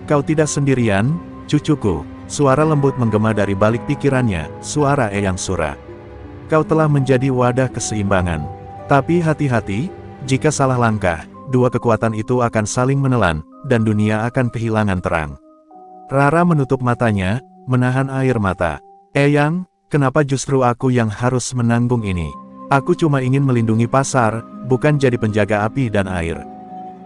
Kau tidak sendirian, cucuku, suara lembut menggema dari balik pikirannya, suara Eyang Sura. Kau telah menjadi wadah keseimbangan. Tapi hati-hati, jika salah langkah, dua kekuatan itu akan saling menelan, dan dunia akan kehilangan terang. Rara menutup matanya, menahan air mata. Eyang, kenapa justru aku yang harus menanggung ini? Aku cuma ingin melindungi pasar, bukan jadi penjaga api dan air.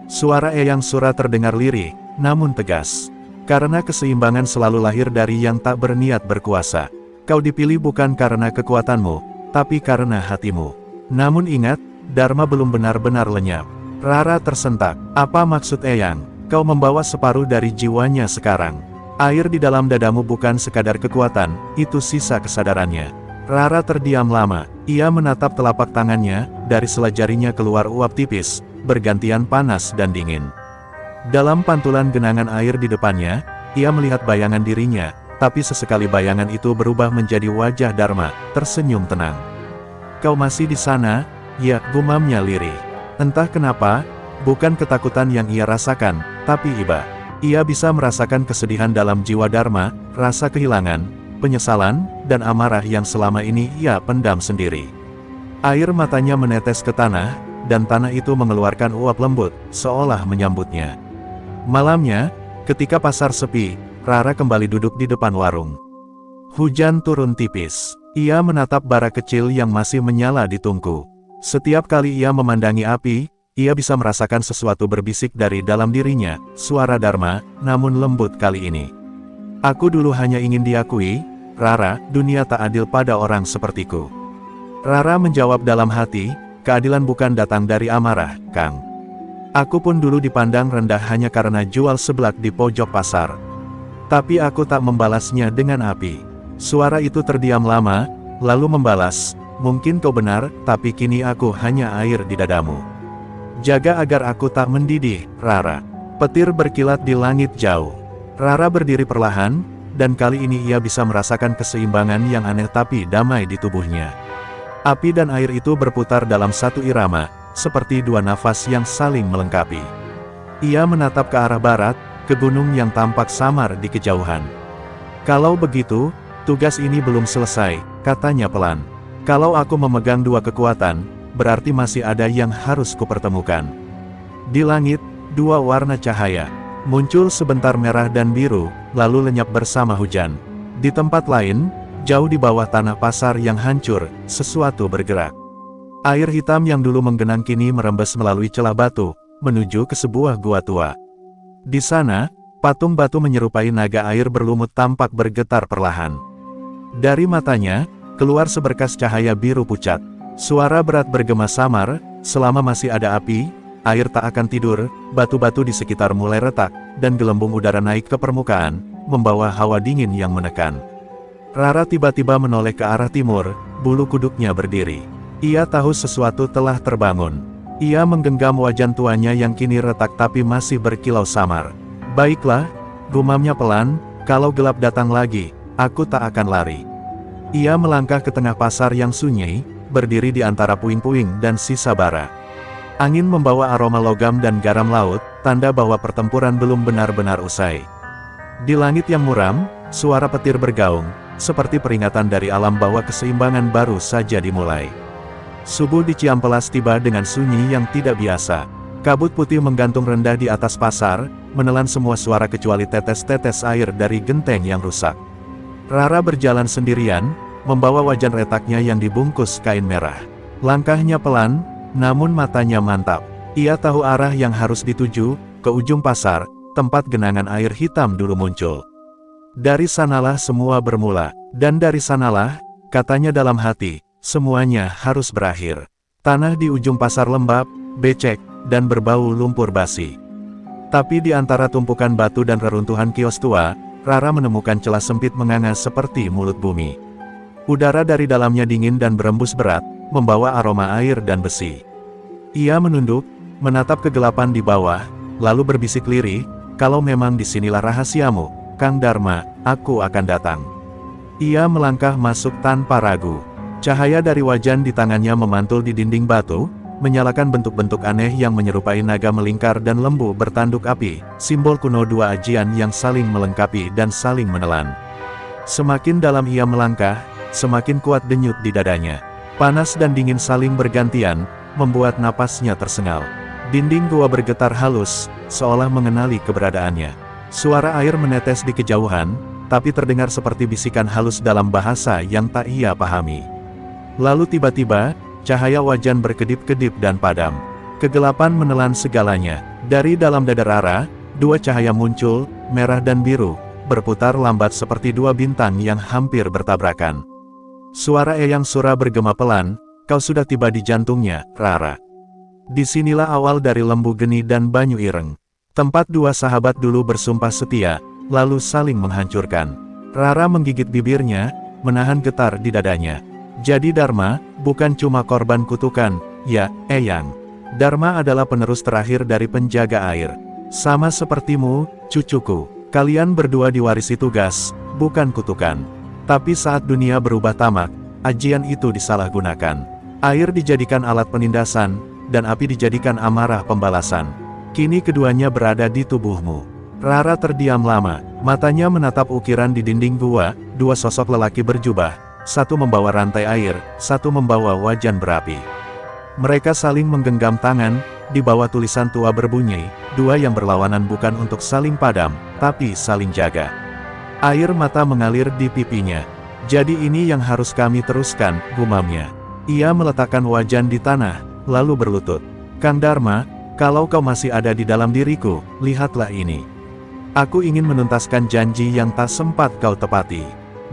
Suara Eyang Sura terdengar lirih, namun tegas. Karena keseimbangan selalu lahir dari yang tak berniat berkuasa. Kau dipilih bukan karena kekuatanmu, tapi karena hatimu. Namun ingat, Dharma belum benar-benar lenyap. Rara tersentak. Apa maksud Eyang? Kau membawa separuh dari jiwanya sekarang. Air di dalam dadamu bukan sekadar kekuatan, itu sisa kesadarannya. Rara terdiam lama. Ia menatap telapak tangannya, dari sela jarinya keluar uap tipis, bergantian panas dan dingin. Dalam pantulan genangan air di depannya, ia melihat bayangan dirinya, tapi sesekali bayangan itu berubah menjadi wajah Dharma, tersenyum tenang. Kau masih di sana? Ya, gumamnya lirih. Entah kenapa, bukan ketakutan yang ia rasakan, tapi iba. Ia bisa merasakan kesedihan dalam jiwa Dharma, rasa kehilangan, penyesalan, dan amarah yang selama ini ia pendam sendiri. Air matanya menetes ke tanah, dan tanah itu mengeluarkan uap lembut, seolah menyambutnya. Malamnya, ketika pasar sepi, Rara kembali duduk di depan warung. Hujan turun tipis. Ia menatap bara kecil yang masih menyala di tungku. Setiap kali ia memandangi api, ia bisa merasakan sesuatu berbisik dari dalam dirinya, suara Dharma, namun lembut kali ini. Aku dulu hanya ingin diakui, Rara, dunia tak adil pada orang sepertiku. Rara menjawab dalam hati, keadilan bukan datang dari amarah, Kang. Aku pun dulu dipandang rendah hanya karena jual seblak di pojok pasar. Tapi aku tak membalasnya dengan api. Suara itu terdiam lama, lalu membalas, mungkin kau benar, tapi kini aku hanya air di dadamu. Jaga agar aku tak mendidih, Rara. Petir berkilat di langit jauh. Rara berdiri perlahan, dan kali ini ia bisa merasakan keseimbangan yang aneh tapi damai di tubuhnya. Api dan air itu berputar dalam satu irama, seperti dua nafas yang saling melengkapi. Ia menatap ke arah barat, ke gunung yang tampak samar di kejauhan. Kalau begitu, tugas ini belum selesai, katanya pelan. Kalau aku memegang dua kekuatan, berarti masih ada yang harus kupertemukan. Di langit, dua warna cahaya muncul sebentar merah dan biru, lalu lenyap bersama hujan. Di tempat lain, jauh di bawah tanah pasar yang hancur, sesuatu bergerak. Air hitam yang dulu menggenang kini merembes melalui celah batu, menuju ke sebuah gua tua. Di sana, patung batu menyerupai naga air berlumut tampak bergetar perlahan. Dari matanya, keluar seberkas cahaya biru pucat. Suara berat bergema samar, selama masih ada api, air tak akan tidur, batu-batu di sekitar mulai retak, dan gelembung udara naik ke permukaan, membawa hawa dingin yang menekan. Rara tiba-tiba menoleh ke arah timur, bulu kuduknya berdiri. Ia tahu sesuatu telah terbangun. Ia menggenggam wajan tuanya yang kini retak tapi masih berkilau samar. Baiklah, gumamnya pelan, kalau gelap datang lagi, aku tak akan lari. Ia melangkah ke tengah pasar yang sunyi, berdiri di antara puing-puing dan sisa bara. Angin membawa aroma logam dan garam laut, tanda bahwa pertempuran belum benar-benar usai. Di langit yang muram, suara petir bergaung, seperti peringatan dari alam bahwa keseimbangan baru saja dimulai. Subuh di Ciampelas tiba dengan sunyi yang tidak biasa. Kabut putih menggantung rendah di atas pasar, menelan semua suara kecuali tetes-tetes air dari genteng yang rusak. Rara berjalan sendirian, membawa wajan retaknya yang dibungkus kain merah. Langkahnya pelan, namun matanya mantap. Ia tahu arah yang harus dituju, ke ujung pasar, tempat genangan air hitam dulu muncul. Dari sanalah semua bermula, dan dari sanalah, katanya dalam hati, semuanya harus berakhir. Tanah di ujung pasar lembab, becek, dan berbau lumpur basi. Tapi di antara tumpukan batu dan reruntuhan kios tua, Rara menemukan celah sempit menganga seperti mulut bumi. Udara dari dalamnya dingin dan berembus berat, membawa aroma air dan besi. Ia menunduk, menatap kegelapan di bawah, lalu berbisik lirih, kalau memang disinilah rahasiamu, Kang Dharma, aku akan datang. Ia melangkah masuk tanpa ragu. Cahaya dari wajan di tangannya memantul di dinding batu, menyalakan bentuk-bentuk aneh yang menyerupai naga melingkar dan lembu bertanduk api, simbol kuno dua ajian yang saling melengkapi dan saling menelan. Semakin dalam ia melangkah, semakin kuat denyut di dadanya. Panas dan dingin saling bergantian, membuat napasnya tersengal. Dinding gua bergetar halus, seolah mengenali keberadaannya. Suara air menetes di kejauhan, tapi terdengar seperti bisikan halus dalam bahasa yang tak ia pahami. Lalu tiba-tiba, cahaya wajan berkedip-kedip dan padam. Kegelapan menelan segalanya. Dari dalam dada Rara, dua cahaya muncul, merah dan biru, berputar lambat seperti dua bintang yang hampir bertabrakan. Suara Eyang Sura bergema pelan, "Kau sudah tiba di jantungnya, Rara." Disinilah awal dari Lembu Geni dan Banyu Ireng. Tempat dua sahabat dulu bersumpah setia, lalu saling menghancurkan. Rara menggigit bibirnya, menahan getar di dadanya. Jadi Dharma, bukan cuma korban kutukan, ya, Eyang. Dharma adalah penerus terakhir dari penjaga air. Sama sepertimu, cucuku. Kalian berdua diwarisi tugas, bukan kutukan. Tapi saat dunia berubah tamak, ajian itu disalahgunakan. Air dijadikan alat penindasan, dan api dijadikan amarah pembalasan. Kini keduanya berada di tubuhmu. Rara terdiam lama, matanya menatap ukiran di dinding gua, dua sosok lelaki berjubah, satu membawa rantai air, satu membawa wajan berapi. Mereka saling menggenggam tangan, di bawah tulisan tua berbunyi, dua yang berlawanan bukan untuk saling padam, tapi saling jaga. Air mata mengalir di pipinya. Jadi ini yang harus kami teruskan, gumamnya. Ia meletakkan wajan di tanah, lalu berlutut. Kang Dharma, kalau kau masih ada di dalam diriku, lihatlah ini. Aku ingin menuntaskan janji yang tak sempat kau tepati.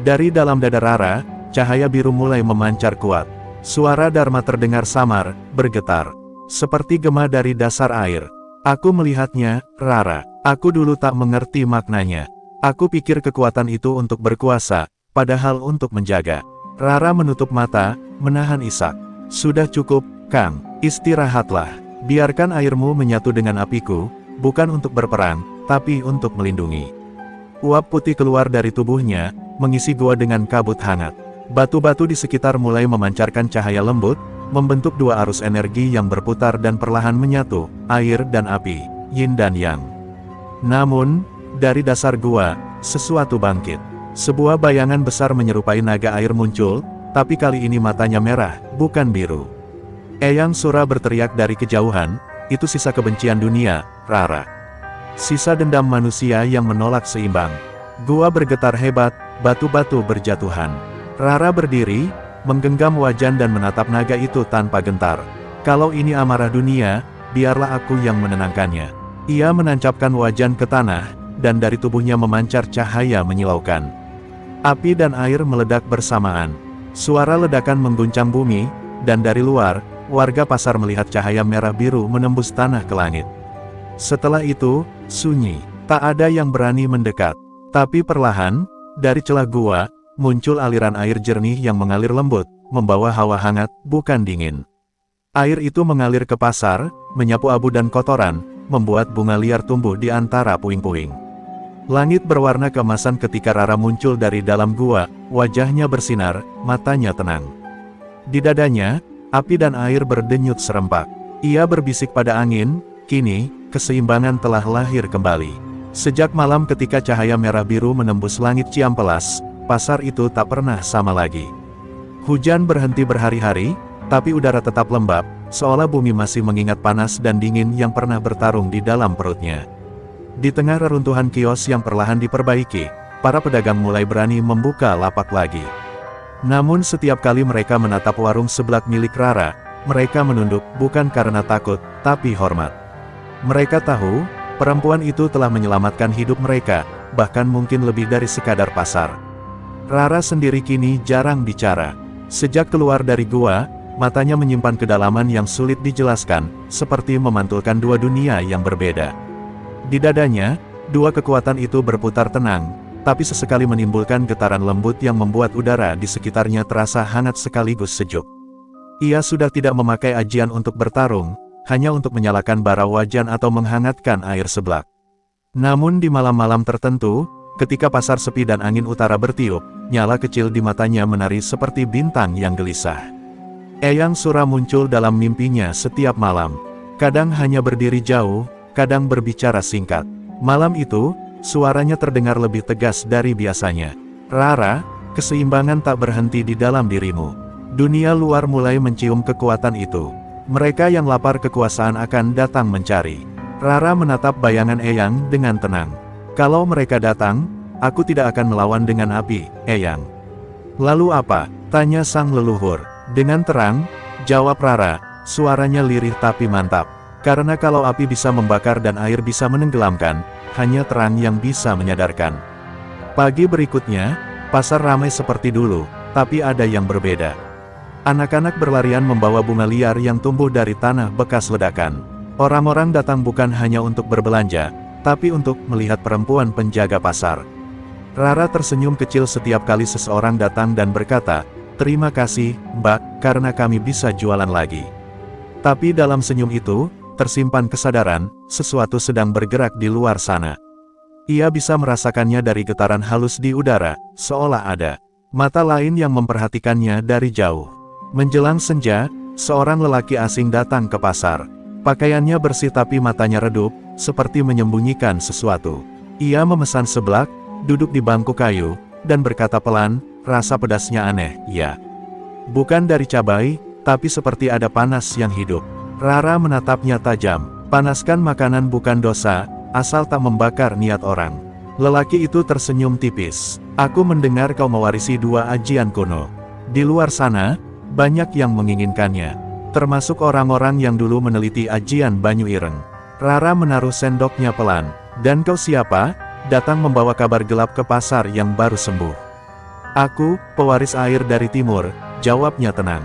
Dari dalam dada Rara, cahaya biru mulai memancar kuat. Suara Dharma terdengar samar, bergetar. Seperti gema dari dasar air. Aku melihatnya, Rara. Aku dulu tak mengerti maknanya. Aku pikir kekuatan itu untuk berkuasa, padahal untuk menjaga. Rara menutup mata, menahan isak. Sudah cukup, Kang. Istirahatlah. Biarkan airmu menyatu dengan apiku, bukan untuk berperang, tapi untuk melindungi. Uap putih keluar dari tubuhnya, mengisi gua dengan kabut hangat. Batu-batu di sekitar mulai memancarkan cahaya lembut, membentuk dua arus energi yang berputar dan perlahan menyatu, air dan api, yin dan yang. Namun, dari dasar gua, sesuatu bangkit. Sebuah bayangan besar menyerupai naga air muncul, tapi kali ini matanya merah, bukan biru. Eyang Sura berteriak dari kejauhan, "Itu sisa kebencian dunia, Rara. Sisa dendam manusia yang menolak seimbang." Gua bergetar hebat, batu-batu berjatuhan. Rara berdiri, menggenggam wajan dan menatap naga itu tanpa gentar. "Kalau ini amarah dunia, biarlah aku yang menenangkannya." Ia menancapkan wajan ke tanah, dan dari tubuhnya memancar cahaya menyilaukan. Api dan air meledak bersamaan. Suara ledakan mengguncang bumi, dan dari luar, warga pasar melihat cahaya merah biru menembus tanah ke langit. Setelah itu, sunyi. Tak ada yang berani mendekat. Tapi perlahan, dari celah gua, muncul aliran air jernih yang mengalir lembut, membawa hawa hangat, bukan dingin. Air itu mengalir ke pasar, menyapu abu dan kotoran, membuat bunga liar tumbuh di antara puing-puing. Langit berwarna keemasan ketika Rara muncul dari dalam gua, wajahnya bersinar, matanya tenang. Di dadanya, api dan air berdenyut serempak. Ia berbisik pada angin, "Kini, keseimbangan telah lahir kembali." Sejak malam ketika cahaya merah biru menembus langit Ciampelas, pasar itu tak pernah sama lagi. Hujan berhenti berhari-hari, tapi udara tetap lembab, seolah bumi masih mengingat panas dan dingin yang pernah bertarung di dalam perutnya. Di tengah reruntuhan kios yang perlahan diperbaiki, para pedagang mulai berani membuka lapak lagi. Namun setiap kali mereka menatap warung seblak milik Rara, mereka menunduk bukan karena takut, tapi hormat. Mereka tahu, perempuan itu telah menyelamatkan hidup mereka, bahkan mungkin lebih dari sekadar pasar. Rara sendiri kini jarang bicara. Sejak keluar dari gua, matanya menyimpan kedalaman yang sulit dijelaskan, seperti memantulkan dua dunia yang berbeda. Di dadanya, dua kekuatan itu berputar tenang, tapi sesekali menimbulkan getaran lembut yang membuat udara di sekitarnya terasa hangat sekaligus sejuk. Ia sudah tidak memakai ajian untuk bertarung, hanya untuk menyalakan bara wajan atau menghangatkan air seblak. Namun di malam-malam tertentu, ketika pasar sepi dan angin utara bertiup, nyala kecil di matanya menari seperti bintang yang gelisah. Eyang Sura muncul dalam mimpinya setiap malam. Kadang hanya berdiri jauh, kadang berbicara singkat. Malam itu, suaranya terdengar lebih tegas dari biasanya. "Rara, keseimbangan tak berhenti di dalam dirimu. Dunia luar mulai mencium kekuatan itu. Mereka yang lapar kekuasaan akan datang mencari." Rara menatap bayangan Eyang dengan tenang. "Kalau mereka datang, aku tidak akan melawan dengan api, Eyang." "Lalu apa?" tanya sang leluhur. Dengan terang, Jawab Rara, suaranya lirih tapi mantap. Karena kalau api bisa membakar dan air bisa menenggelamkan, hanya terang yang bisa menyadarkan. Pagi berikutnya, pasar ramai seperti dulu, tapi ada yang berbeda. Anak-anak berlarian membawa bunga liar yang tumbuh dari tanah bekas ledakan. Orang-orang datang bukan hanya untuk berbelanja, tapi untuk melihat perempuan penjaga pasar. Rara tersenyum kecil setiap kali seseorang datang dan berkata, "Terima kasih, Mbak, karena kami bisa jualan lagi." Tapi dalam senyum itu, tersimpan kesadaran, sesuatu sedang bergerak di luar sana. Ia bisa merasakannya dari getaran halus di udara, seolah ada mata lain yang memperhatikannya dari jauh. Menjelang senja, seorang lelaki asing datang ke pasar. Pakaiannya bersih tapi matanya redup, seperti menyembunyikan sesuatu. Ia memesan seblak, duduk di bangku kayu, dan berkata pelan, rasa pedasnya aneh, ya. Bukan dari cabai, tapi seperti ada panas yang hidup. Rara menatapnya tajam. Panaskan makanan bukan dosa, asal tak membakar niat orang. Lelaki itu tersenyum tipis. Aku mendengar kau mewarisi 2 ajian kuno. Di luar sana, banyak yang menginginkannya. Termasuk orang-orang yang dulu meneliti ajian Banyu Ireng. Rara menaruh sendoknya pelan. Dan kau siapa? Datang membawa kabar gelap ke pasar yang baru sembuh. Aku, pewaris air dari timur, jawabnya tenang.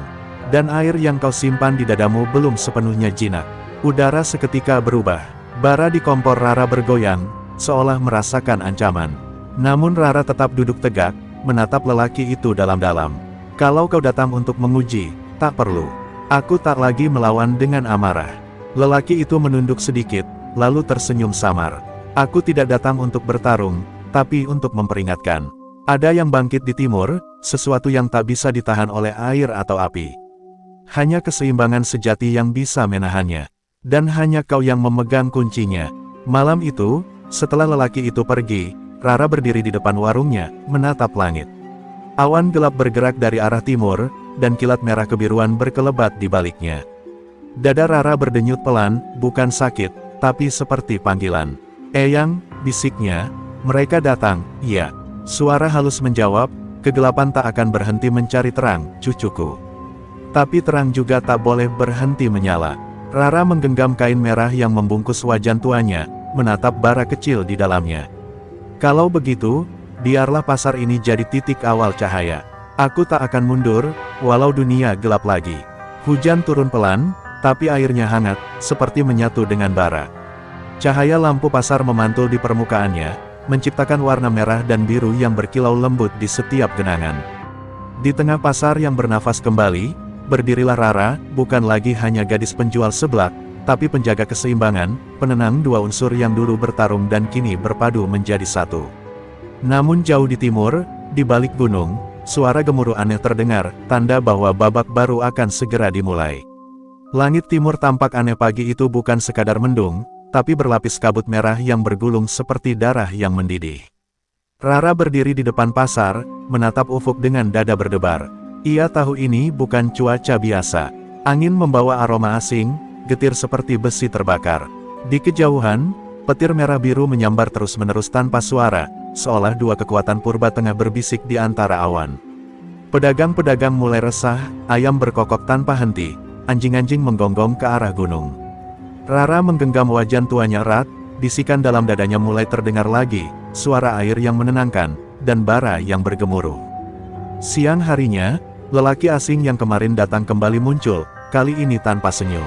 Dan air yang kau simpan di dadamu belum sepenuhnya jinak. Udara seketika berubah. Bara di kompor Rara bergoyang, seolah merasakan ancaman. Namun Rara tetap duduk tegak, menatap lelaki itu dalam-dalam. Kalau kau datang untuk menguji, tak perlu. Aku tak lagi melawan dengan amarah. Lelaki itu menunduk sedikit, lalu tersenyum samar. Aku tidak datang untuk bertarung, tapi untuk memperingatkan. Ada yang bangkit di timur, sesuatu yang tak bisa ditahan oleh air atau api. Hanya keseimbangan sejati yang bisa menahannya. Dan hanya kau yang memegang kuncinya. Malam itu, setelah lelaki itu pergi, Rara berdiri di depan warungnya, menatap langit. Awan gelap bergerak dari arah timur, dan kilat merah kebiruan berkelebat di baliknya. Dada Rara berdenyut pelan, bukan sakit, tapi seperti panggilan. Eyang, bisiknya, mereka datang, iya. Suara halus menjawab, kegelapan tak akan berhenti mencari terang, cucuku. Tapi terang juga tak boleh berhenti menyala. Rara menggenggam kain merah yang membungkus wajan tuanya, menatap bara kecil di dalamnya. Kalau begitu, biarlah pasar ini jadi titik awal cahaya. Aku tak akan mundur, walau dunia gelap lagi. Hujan turun pelan, tapi airnya hangat, seperti menyatu dengan bara. Cahaya lampu pasar memantul di permukaannya, menciptakan warna merah dan biru yang berkilau lembut di setiap genangan. Di tengah pasar yang bernafas kembali, berdirilah Rara, bukan lagi hanya gadis penjual seblak, tapi penjaga keseimbangan, penenang 2 unsur yang dulu bertarung dan kini berpadu menjadi satu. Namun jauh di timur, di balik gunung, suara gemuruh aneh terdengar, tanda bahwa babak baru akan segera dimulai. Langit timur tampak aneh pagi itu bukan sekadar mendung, tapi berlapis kabut merah yang bergulung seperti darah yang mendidih. Rara berdiri di depan pasar, menatap ufuk dengan dada berdebar. Ia tahu ini bukan cuaca biasa. Angin membawa aroma asing, getir seperti besi terbakar. Di kejauhan, petir merah biru menyambar terus-menerus tanpa suara, seolah 2 kekuatan purba tengah berbisik di antara awan. Pedagang-pedagang mulai resah, ayam berkokok tanpa henti, anjing-anjing menggonggong ke arah gunung. Rara menggenggam wajan tuanya erat, bisikan dalam dadanya mulai terdengar lagi, suara air yang menenangkan, dan bara yang bergemuruh. Siang harinya, lelaki asing yang kemarin datang kembali muncul, kali ini tanpa senyum.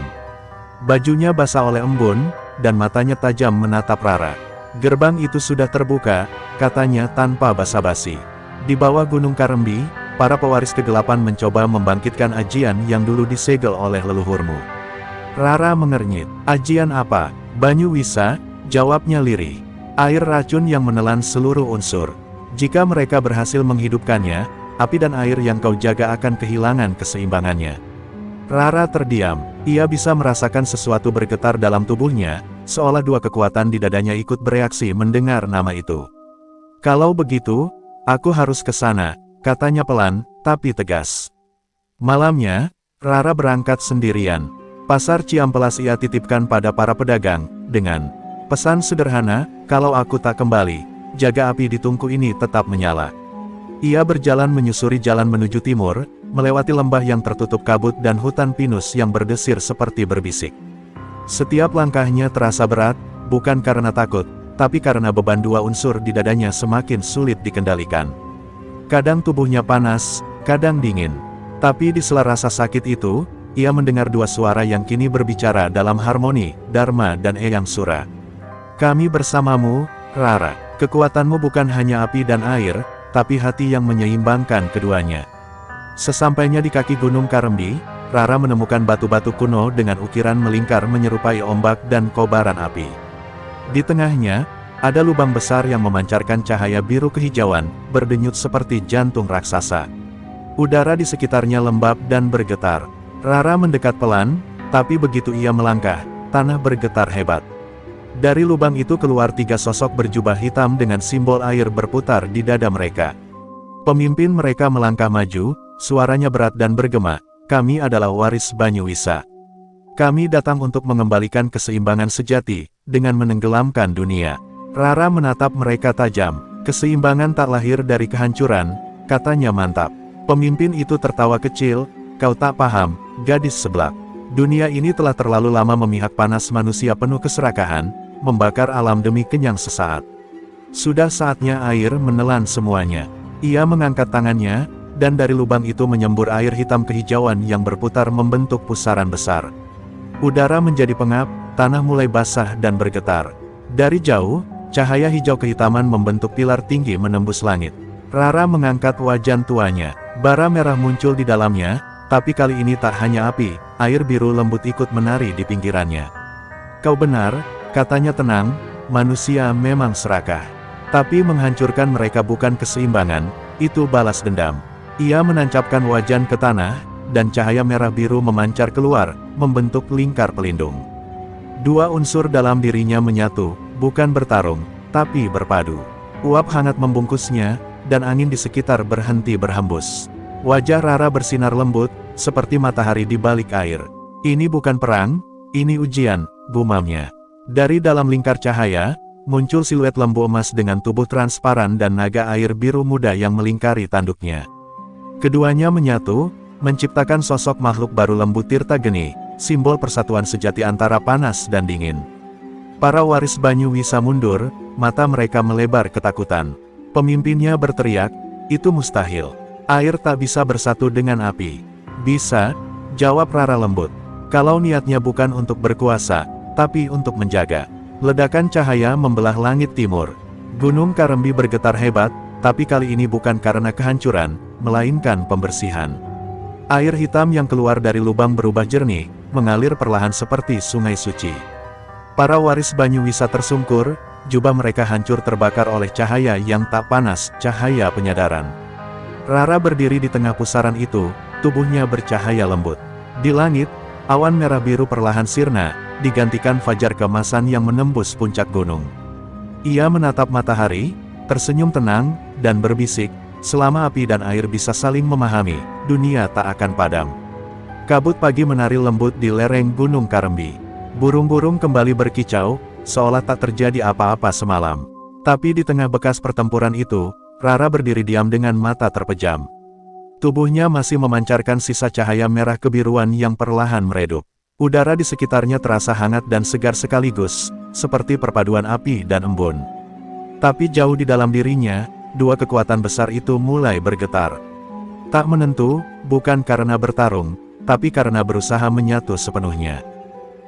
Bajunya basah oleh embun, dan matanya tajam menatap Rara. Gerbang itu sudah terbuka, katanya tanpa basa-basi. Di bawah Gunung Karembi, para pewaris kegelapan mencoba membangkitkan ajian yang dulu disegel oleh leluhurmu. Rara mengernyit. Ajian apa? Banyu Wisa, jawabnya lirih. Air racun yang menelan seluruh unsur. Jika mereka berhasil menghidupkannya, api dan air yang kau jaga akan kehilangan keseimbangannya. Rara terdiam. Ia bisa merasakan sesuatu bergetar dalam tubuhnya, seolah 2 kekuatan di dadanya ikut bereaksi mendengar nama itu. Kalau begitu, aku harus ke sana, katanya pelan, tapi tegas. Malamnya, Rara berangkat sendirian. Pasar Ciampelas ia titipkan pada para pedagang, dengan pesan sederhana, kalau aku tak kembali, jaga api di tungku ini tetap menyala. Ia berjalan menyusuri jalan menuju timur, melewati lembah yang tertutup kabut dan hutan pinus yang berdesir seperti berbisik. Setiap langkahnya terasa berat, bukan karena takut, tapi karena beban dua unsur di dadanya semakin sulit dikendalikan. Kadang tubuhnya panas, kadang dingin. Tapi di sela rasa sakit itu, ia mendengar dua suara yang kini berbicara dalam harmoni, Dharma dan Eyang Sura. Kami bersamamu, Rara. Kekuatanmu bukan hanya api dan air, tapi hati yang menyeimbangkan keduanya. Sesampainya di kaki Gunung Kaремbi, Rara menemukan batu-batu kuno dengan ukiran melingkar menyerupai ombak dan kobaran api. Di tengahnya, ada lubang besar yang memancarkan cahaya biru kehijauan, berdenyut seperti jantung raksasa. Udara di sekitarnya lembab dan bergetar. Rara mendekat pelan, tapi begitu ia melangkah, tanah bergetar hebat. Dari lubang itu keluar tiga sosok berjubah hitam dengan simbol air berputar di dada mereka. Pemimpin mereka melangkah maju, suaranya berat dan bergema, "Kami adalah waris Banyuwisa. Kami datang untuk mengembalikan keseimbangan sejati, dengan menenggelamkan dunia." Rara menatap mereka tajam. "Keseimbangan tak lahir dari kehancuran," katanya mantap. Pemimpin itu tertawa kecil, "Kau tak paham, gadis seblak. Dunia ini telah terlalu lama memihak panas manusia penuh keserakahan, membakar alam demi kenyang sesaat. Sudah saatnya air menelan semuanya." Ia mengangkat tangannya, dan dari lubang itu menyembur air hitam kehijauan yang berputar membentuk pusaran besar. Udara menjadi pengap, tanah mulai basah dan bergetar. Dari jauh, cahaya hijau kehitaman membentuk pilar tinggi menembus langit. Rara mengangkat wajan tuanya. Bara merah muncul di dalamnya, tapi kali ini tak hanya api, air biru lembut ikut menari di pinggirannya. "Kau benar," katanya tenang, "manusia memang serakah. Tapi menghancurkan mereka bukan keseimbangan, itu balas dendam." Ia menancapkan wajan ke tanah, dan cahaya merah biru memancar keluar, membentuk lingkar pelindung. Dua unsur dalam dirinya menyatu, bukan bertarung, tapi berpadu. Uap hangat membungkusnya, dan angin di sekitar berhenti berhembus. Wajah Rara bersinar lembut, seperti matahari di balik air. "Ini bukan perang, ini ujian," gumamnya. Dari dalam lingkar cahaya, muncul siluet lembu emas dengan tubuh transparan dan naga air biru muda yang melingkari tanduknya. Keduanya menyatu, menciptakan sosok makhluk baru lembu Tirta Geni, simbol persatuan sejati antara panas dan dingin. Para waris Banyuwisa mundur, mata mereka melebar ketakutan. Pemimpinnya berteriak, "Itu mustahil. Air tak bisa bersatu dengan api." "Bisa," jawab Rara lembut. "Kalau niatnya bukan untuk berkuasa, tapi untuk menjaga." Ledakan cahaya membelah langit timur. Gunung Kaремbi bergetar hebat, tapi kali ini bukan karena kehancuran, melainkan pembersihan. Air hitam yang keluar dari lubang berubah jernih, mengalir perlahan seperti sungai suci. Para waris Banyuwisa tersungkur, jubah mereka hancur terbakar oleh cahaya yang tak panas, cahaya penyadaran. Rara berdiri di tengah pusaran itu, tubuhnya bercahaya lembut. Di langit, awan merah biru perlahan sirna, digantikan fajar keemasan yang menembus puncak gunung. Ia menatap matahari, tersenyum tenang, dan berbisik, "Selama api dan air bisa saling memahami, dunia tak akan padam." Kabut pagi menari lembut di lereng Gunung Kaремbi. Burung-burung kembali berkicau, seolah tak terjadi apa-apa semalam. Tapi di tengah bekas pertempuran itu, Rara berdiri diam dengan mata terpejam. Tubuhnya masih memancarkan sisa cahaya merah kebiruan yang perlahan meredup. Udara di sekitarnya terasa hangat dan segar sekaligus, seperti perpaduan api dan embun. Tapi jauh di dalam dirinya, dua kekuatan besar itu mulai bergetar. Tak menentu, bukan karena bertarung, tapi karena berusaha menyatu sepenuhnya.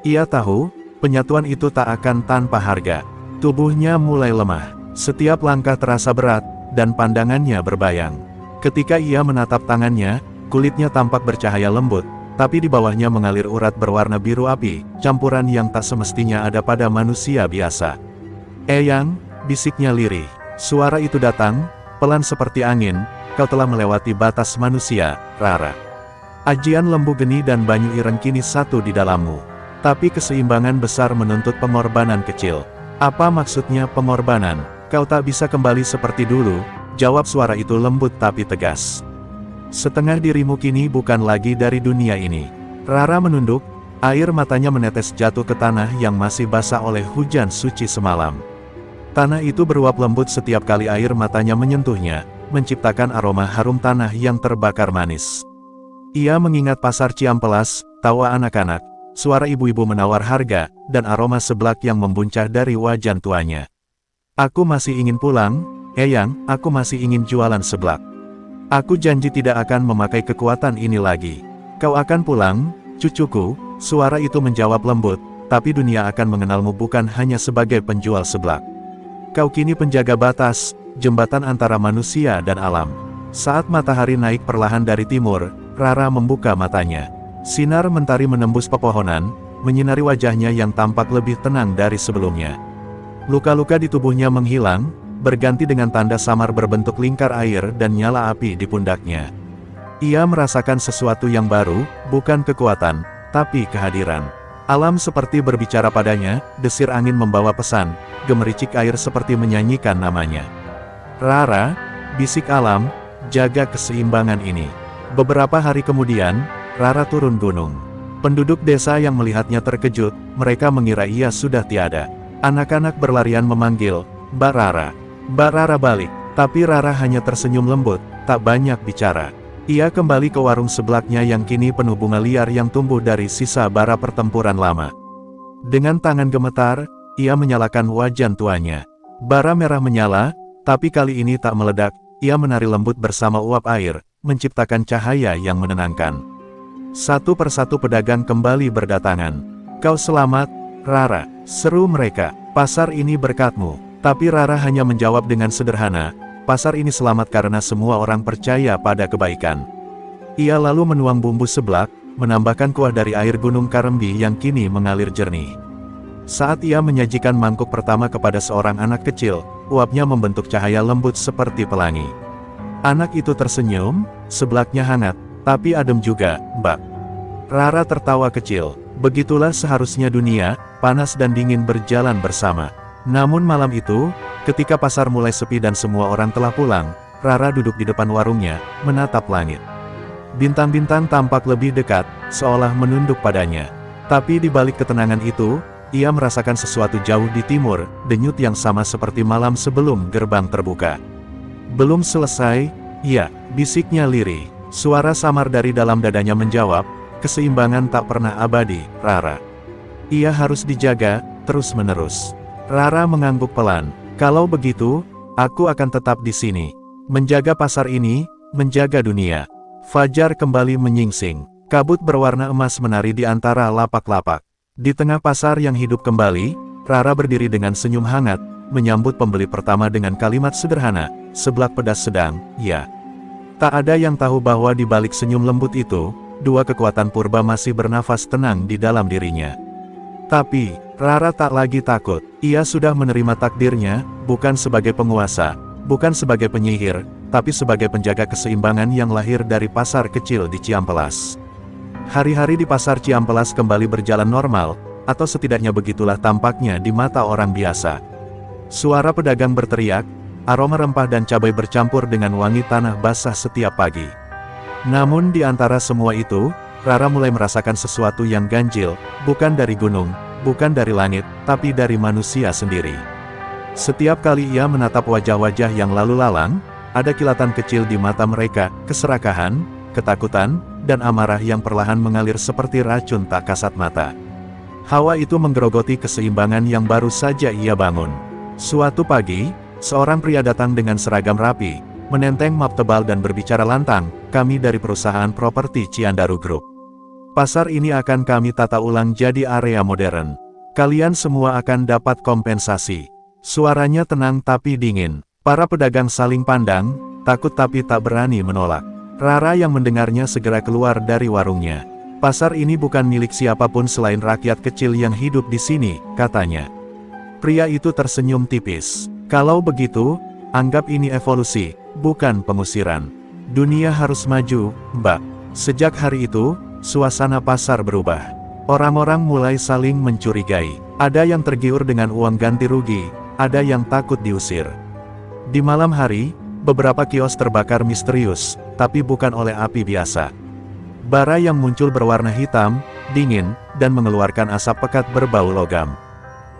Ia tahu, penyatuan itu tak akan tanpa harga. Tubuhnya mulai lemah, setiap langkah terasa berat, dan pandangannya berbayang. Ketika ia menatap tangannya, kulitnya tampak bercahaya lembut, tapi di bawahnya mengalir urat berwarna biru api, campuran yang tak semestinya ada pada manusia biasa. "Eyang," bisiknya lirih. Suara itu datang, pelan seperti angin, "Kau telah melewati batas manusia, Rara. Ajian Lembu Geni dan Banyu Ireng kini satu di dalammu. Tapi keseimbangan besar menuntut pengorbanan kecil." "Apa maksudnya pengorbanan? Kau tak bisa kembali seperti dulu," jawab suara itu lembut tapi tegas. "Setengah dirimu kini bukan lagi dari dunia ini." Rara menunduk, air matanya menetes jatuh ke tanah yang masih basah oleh hujan suci semalam. Tanah itu beruap lembut setiap kali air matanya menyentuhnya, menciptakan aroma harum tanah yang terbakar manis. Ia mengingat pasar Ciampelas, tawa anak-anak, suara ibu-ibu menawar harga, dan aroma seblak yang membuncah dari wajan tuanya. Aku masih ingin pulang, Eyang, aku masih ingin jualan seblak. Aku janji tidak akan memakai kekuatan ini lagi. Kau akan pulang, cucuku, suara itu menjawab lembut, tapi dunia akan mengenalmu bukan hanya sebagai penjual seblak. Kau kini penjaga batas, jembatan antara manusia dan alam. Saat matahari naik perlahan dari timur, Rara membuka matanya. Sinar mentari menembus pepohonan, menyinari wajahnya yang tampak lebih tenang dari sebelumnya. Luka-luka di tubuhnya menghilang, berganti dengan tanda samar berbentuk lingkar air dan nyala api di pundaknya. Ia merasakan sesuatu yang baru, bukan kekuatan, tapi kehadiran. Alam seperti berbicara padanya, desir angin membawa pesan, gemericik air seperti menyanyikan namanya. Rara, bisik alam, jaga keseimbangan ini. Beberapa hari kemudian, Rara turun gunung. Penduduk desa yang melihatnya terkejut, mereka mengira ia sudah tiada. Anak-anak berlarian memanggil, "Mbak Rara." Mbak Rara balik, tapi Rara hanya tersenyum lembut, tak banyak bicara. Ia kembali ke warung seblaknya yang kini penuh bunga liar yang tumbuh dari sisa bara pertempuran lama. Dengan tangan gemetar, ia menyalakan wajan tuanya. Bara merah menyala, tapi kali ini tak meledak, ia menari lembut bersama uap air, menciptakan cahaya yang menenangkan. Satu persatu pedagang kembali berdatangan. "Kau selamat, Rara," seru mereka. "Pasar ini berkatmu." Tapi Rara hanya menjawab dengan sederhana, "Pasar ini selamat karena semua orang percaya pada kebaikan." Ia lalu menuang bumbu seblak, menambahkan kuah dari air gunung Karembi yang kini mengalir jernih. Saat ia menyajikan mangkuk pertama kepada seorang anak kecil, uapnya membentuk cahaya lembut seperti pelangi. Anak itu tersenyum, "Seblaknya hangat, tapi adem juga, Mbak." Rara tertawa kecil. Begitulah seharusnya dunia, panas dan dingin berjalan bersama. Namun malam itu, ketika pasar mulai sepi dan semua orang telah pulang, Rara duduk di depan warungnya, menatap langit. Bintang-bintang tampak lebih dekat, seolah menunduk padanya. Tapi di balik ketenangan itu, ia merasakan sesuatu jauh di timur, denyut yang sama seperti malam sebelum gerbang terbuka. "Belum selesai, ya," bisiknya lirih. Suara samar dari dalam dadanya menjawab, "Keseimbangan tak pernah abadi, Rara. Ia harus dijaga, terus-menerus." Rara mengangguk pelan. "Kalau begitu, aku akan tetap di sini. Menjaga pasar ini, menjaga dunia." Fajar kembali menyingsing. Kabut berwarna emas menari di antara lapak-lapak. Di tengah pasar yang hidup kembali, Rara berdiri dengan senyum hangat, menyambut pembeli pertama dengan kalimat sederhana, "Seblak pedas sedang, ya." Tak ada yang tahu bahwa di balik senyum lembut itu, dua kekuatan purba masih bernafas tenang di dalam dirinya. Tapi, Rara tak lagi takut. Ia sudah menerima takdirnya, bukan sebagai penguasa, bukan sebagai penyihir, tapi sebagai penjaga keseimbangan yang lahir dari pasar kecil di Ciampelas. Hari-hari di pasar Ciampelas kembali berjalan normal, atau setidaknya begitulah tampaknya di mata orang biasa. Suara pedagang berteriak, aroma rempah dan cabai bercampur dengan wangi tanah basah setiap pagi. Namun di antara semua itu, Rara mulai merasakan sesuatu yang ganjil, bukan dari gunung, bukan dari langit, tapi dari manusia sendiri. Setiap kali ia menatap wajah-wajah yang lalu lalang, ada kilatan kecil di mata mereka, keserakahan, ketakutan, dan amarah yang perlahan mengalir seperti racun tak kasat mata. Hawa itu menggerogoti keseimbangan yang baru saja ia bangun. Suatu pagi, seorang pria datang dengan seragam rapi, menenteng map tebal dan berbicara lantang, "Kami dari perusahaan properti Ciandaru Group. Pasar ini akan kami tata ulang jadi area modern. Kalian semua akan dapat kompensasi." Suaranya tenang tapi dingin. Para pedagang saling pandang, takut tapi tak berani menolak. Rara yang mendengarnya segera keluar dari warungnya. "Pasar ini bukan milik siapapun selain rakyat kecil yang hidup di sini," katanya. Pria itu tersenyum tipis. "Kalau begitu, anggap ini evolusi, bukan pengusiran. Dunia harus maju, Mbak." Sejak hari itu, suasana pasar berubah. Orang-orang mulai saling mencurigai. Ada yang tergiur dengan uang ganti rugi, ada yang takut diusir. Di malam hari, beberapa kios terbakar misterius, tapi bukan oleh api biasa. Bara yang muncul berwarna hitam, dingin, dan mengeluarkan asap pekat berbau logam.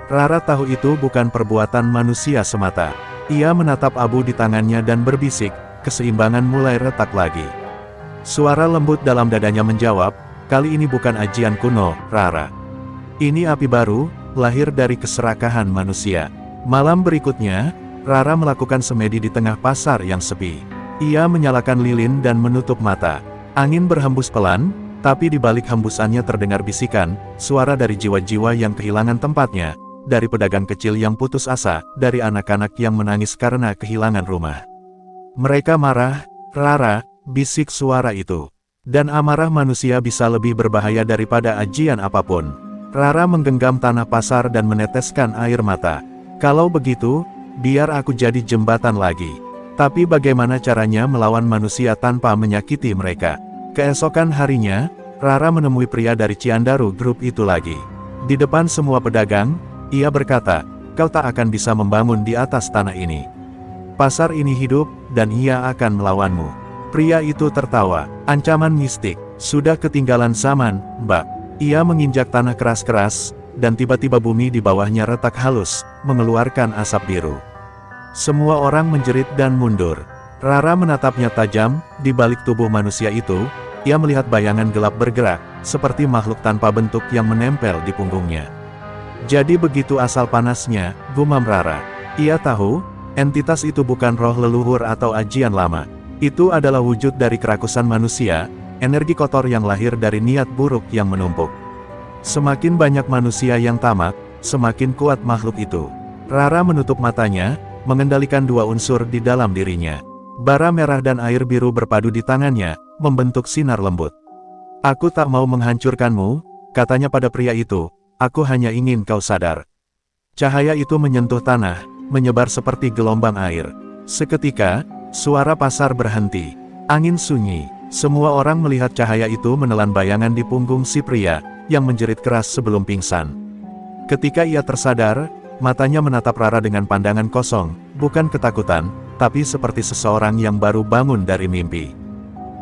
Rara tahu itu bukan perbuatan manusia semata. Ia menatap abu di tangannya dan berbisik, keseimbangan mulai retak lagi. Suara lembut dalam dadanya menjawab, kali ini bukan ajian kuno, Rara. Ini api baru, lahir dari keserakahan manusia. Malam berikutnya, Rara melakukan semedi di tengah pasar yang sepi. Ia menyalakan lilin dan menutup mata. Angin berhembus pelan, tapi di balik hembusannya terdengar bisikan, suara dari jiwa-jiwa yang kehilangan tempatnya, dari pedagang kecil yang putus asa, dari anak-anak yang menangis karena kehilangan rumah. Mereka marah, Rara, bisik suara itu. Dan amarah manusia bisa lebih berbahaya daripada ajian apapun. Rara menggenggam tanah pasar dan meneteskan air mata. Kalau begitu, biar aku jadi jembatan lagi. Tapi bagaimana caranya melawan manusia tanpa menyakiti mereka? Keesokan harinya, Rara menemui pria dari Ciandaru Group itu lagi. Di depan semua pedagang, ia berkata, kau tak akan bisa membangun di atas tanah ini. Pasar ini hidup, dan ia akan melawanmu. Pria itu tertawa, ancaman mistik, sudah ketinggalan zaman, Mbak. Ia menginjak tanah keras-keras, dan tiba-tiba bumi di bawahnya retak halus, mengeluarkan asap biru. Semua orang menjerit dan mundur. Rara menatapnya tajam, di balik tubuh manusia itu, ia melihat bayangan gelap bergerak, seperti makhluk tanpa bentuk yang menempel di punggungnya. Jadi begitu asal panasnya, gumam Rara. Ia tahu, entitas itu bukan roh leluhur atau ajian lama. Itu adalah wujud dari kerakusan manusia, energi kotor yang lahir dari niat buruk yang menumpuk. Semakin banyak manusia yang tamak, semakin kuat makhluk itu. Rara menutup matanya, mengendalikan dua unsur di dalam dirinya. Bara merah dan air biru berpadu di tangannya, membentuk sinar lembut. Aku tak mau menghancurkanmu, katanya pada pria itu, aku hanya ingin kau sadar. Cahaya itu menyentuh tanah, menyebar seperti gelombang air. Seketika, suara pasar berhenti. Angin sunyi. Semua orang melihat cahaya itu menelan bayangan di punggung si pria, yang menjerit keras sebelum pingsan. Ketika ia tersadar, matanya menatap Rara dengan pandangan kosong, bukan ketakutan, tapi seperti seseorang yang baru bangun dari mimpi.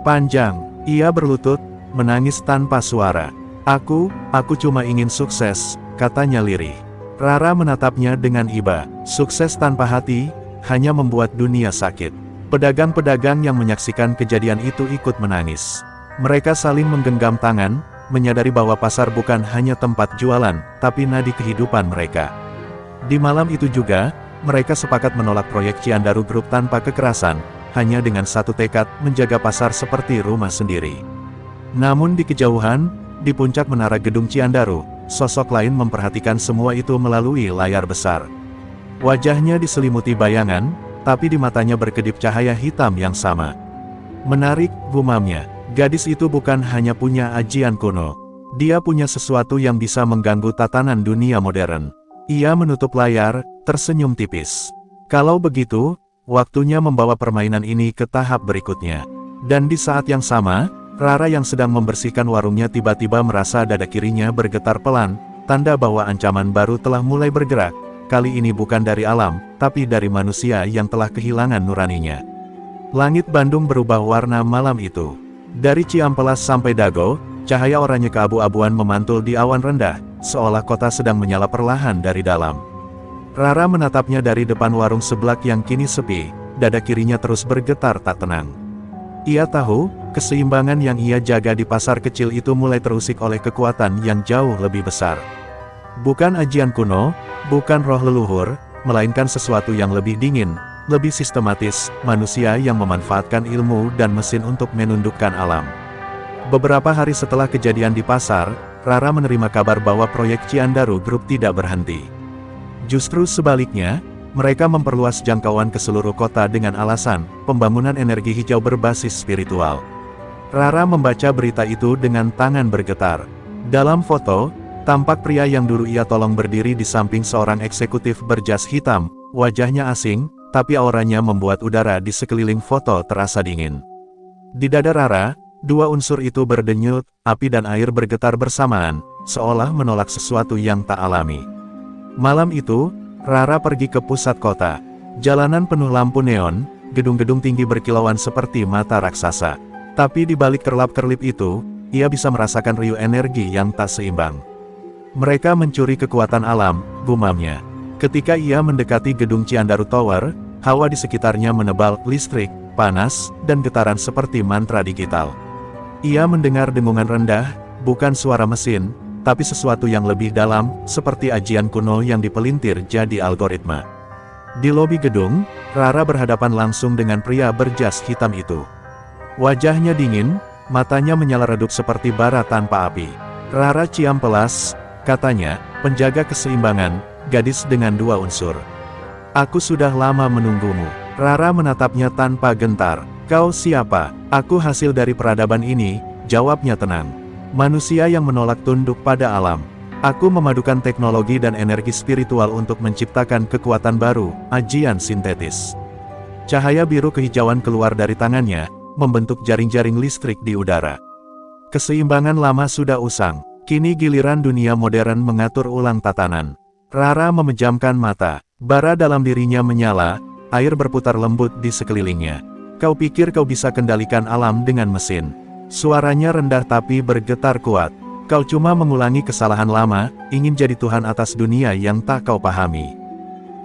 Panjang, ia berlutut, menangis tanpa suara. Aku cuma ingin sukses, katanya lirih. Rara menatapnya dengan iba. Sukses tanpa hati, hanya membuat dunia sakit. Pedagang-pedagang yang menyaksikan kejadian itu ikut menangis. Mereka saling menggenggam tangan, menyadari bahwa pasar bukan hanya tempat jualan, tapi nadi kehidupan mereka. Di malam itu juga, mereka sepakat menolak proyek Ciandaru Group tanpa kekerasan, hanya dengan satu tekad, menjaga pasar seperti rumah sendiri. Namun di kejauhan, di puncak menara gedung Ciandaru, sosok lain memperhatikan semua itu melalui layar besar. Wajahnya diselimuti bayangan, tapi di matanya berkedip cahaya hitam yang sama. Menarik, gumamnya. Gadis itu bukan hanya punya ajian kuno. Dia punya sesuatu yang bisa mengganggu tatanan dunia modern. Ia menutup layar, tersenyum tipis. Kalau begitu, waktunya membawa permainan ini ke tahap berikutnya. Dan di saat yang sama, Rara yang sedang membersihkan warungnya tiba-tiba merasa dada kirinya bergetar pelan, tanda bahwa ancaman baru telah mulai bergerak. Kali ini bukan dari alam, tapi dari manusia yang telah kehilangan nuraninya. Langit Bandung berubah warna malam itu. Dari Ciampelas sampai Dago, cahaya oranye keabu-abuan memantul di awan rendah, seolah kota sedang menyala perlahan dari dalam. Rara menatapnya dari depan warung seblak yang kini sepi, dada kirinya terus bergetar tak tenang. Ia tahu, keseimbangan yang ia jaga di pasar kecil itu mulai terusik oleh kekuatan yang jauh lebih besar. Bukan ajian kuno, bukan roh leluhur, melainkan sesuatu yang lebih dingin, lebih sistematis, manusia yang memanfaatkan ilmu dan mesin untuk menundukkan alam. Beberapa hari setelah kejadian di pasar, Rara menerima kabar bahwa proyek Ciandaru Group tidak berhenti. Justru sebaliknya, mereka memperluas jangkauan ke seluruh kota dengan alasan pembangunan energi hijau berbasis spiritual. Rara membaca berita itu dengan tangan bergetar. Dalam foto, tampak pria yang dulu ia tolong berdiri di samping seorang eksekutif berjas hitam, wajahnya asing, tapi auranya membuat udara di sekeliling foto terasa dingin. Di dada Rara, dua unsur itu berdenyut, api dan air bergetar bersamaan, seolah menolak sesuatu yang tak alami. Malam itu, Rara pergi ke pusat kota. Jalanan penuh lampu neon, gedung-gedung tinggi berkilauan seperti mata raksasa. Tapi di balik kerlap-kerlip itu, ia bisa merasakan riuh energi yang tak seimbang. Mereka mencuri kekuatan alam, gumamnya. Ketika ia mendekati gedung Ciandaru Tower, hawa di sekitarnya menebal listrik, panas, dan getaran seperti mantra digital. Ia mendengar dengungan rendah, bukan suara mesin, tapi sesuatu yang lebih dalam, seperti ajian kuno yang dipelintir jadi algoritma. Di lobi gedung, Rara berhadapan langsung dengan pria berjas hitam itu. Wajahnya dingin, matanya menyala redup seperti bara tanpa api. Rara Ciampelas, katanya, penjaga keseimbangan, gadis dengan dua unsur. Aku sudah lama menunggumu. Rara menatapnya tanpa gentar. Kau siapa? Aku hasil dari peradaban ini, jawabnya tenang. Manusia yang menolak tunduk pada alam. Aku memadukan teknologi dan energi spiritual untuk menciptakan kekuatan baru, ajian sintetis. Cahaya biru kehijauan keluar dari tangannya, membentuk jaring-jaring listrik di udara. Keseimbangan lama sudah usang, kini giliran dunia modern mengatur ulang tatanan. Rara memejamkan mata, bara dalam dirinya menyala, air berputar lembut di sekelilingnya. Kau pikir kau bisa kendalikan alam dengan mesin? Suaranya rendah tapi bergetar kuat. Kau cuma mengulangi kesalahan lama, ingin jadi Tuhan atas dunia yang tak kau pahami.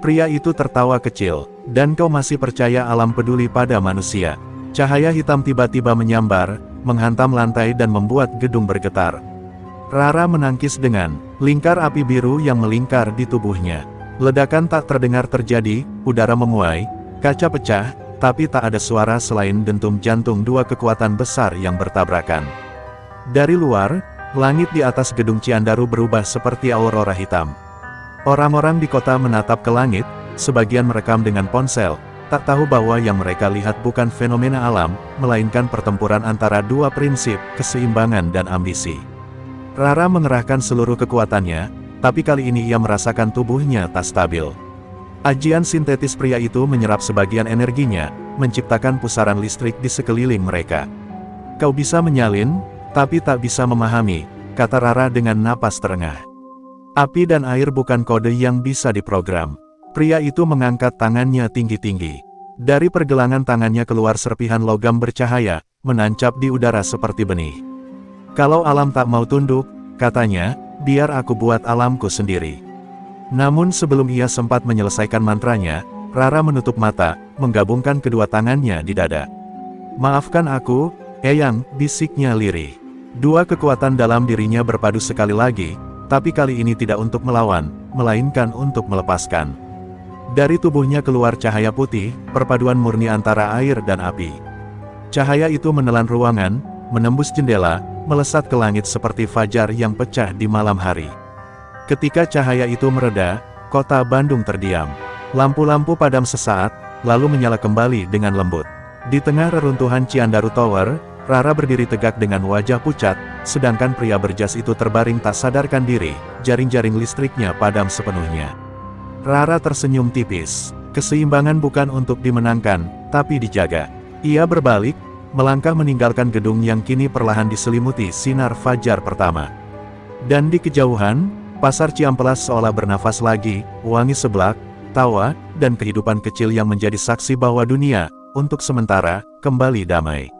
Pria itu tertawa kecil, dan kau masih percaya alam peduli pada manusia. Cahaya hitam tiba-tiba menyambar, menghantam lantai dan membuat gedung bergetar. Rara menangkis dengan lingkar api biru yang melingkar di tubuhnya. Ledakan tak terdengar terjadi, udara memuai, kaca pecah, tapi tak ada suara selain dentum jantung dua kekuatan besar yang bertabrakan. Dari luar, langit di atas gedung Ciandaru berubah seperti aurora hitam. Orang-orang di kota menatap ke langit, sebagian merekam dengan ponsel, tak tahu bahwa yang mereka lihat bukan fenomena alam, melainkan pertempuran antara dua prinsip, keseimbangan dan ambisi. Rara mengerahkan seluruh kekuatannya, tapi kali ini ia merasakan tubuhnya tak stabil. Ajian sintetis pria itu menyerap sebagian energinya, menciptakan pusaran listrik di sekeliling mereka. Kau bisa menyalin, tapi tak bisa memahami, kata Rara dengan napas terengah. Api dan air bukan kode yang bisa diprogram. Pria itu mengangkat tangannya tinggi-tinggi. Dari pergelangan tangannya keluar serpihan logam bercahaya, menancap di udara seperti benih. Kalau alam tak mau tunduk, katanya, biar aku buat alamku sendiri. Namun sebelum ia sempat menyelesaikan mantranya, Rara menutup mata, menggabungkan kedua tangannya di dada. Maafkan aku, Eyang, bisiknya lirih. Dua kekuatan dalam dirinya berpadu sekali lagi, tapi kali ini tidak untuk melawan, melainkan untuk melepaskan. Dari tubuhnya keluar cahaya putih, perpaduan murni antara air dan api. Cahaya itu menelan ruangan, menembus jendela, melesat ke langit seperti fajar yang pecah di malam hari. Ketika cahaya itu mereda, kota Bandung terdiam. Lampu-lampu padam sesaat, lalu menyala kembali dengan lembut. Di tengah reruntuhan Ciandaru Tower, Rara berdiri tegak dengan wajah pucat, sedangkan pria berjas itu terbaring tak sadarkan diri, jaring-jaring listriknya padam sepenuhnya. Rara tersenyum tipis. Keseimbangan bukan untuk dimenangkan, tapi dijaga. Ia berbalik, melangkah meninggalkan gedung yang kini perlahan diselimuti sinar fajar pertama. Dan di kejauhan, pasar Ciampelas seolah bernafas lagi, wangi seblak, tawa, dan kehidupan kecil yang menjadi saksi bahwa dunia, untuk sementara, kembali damai.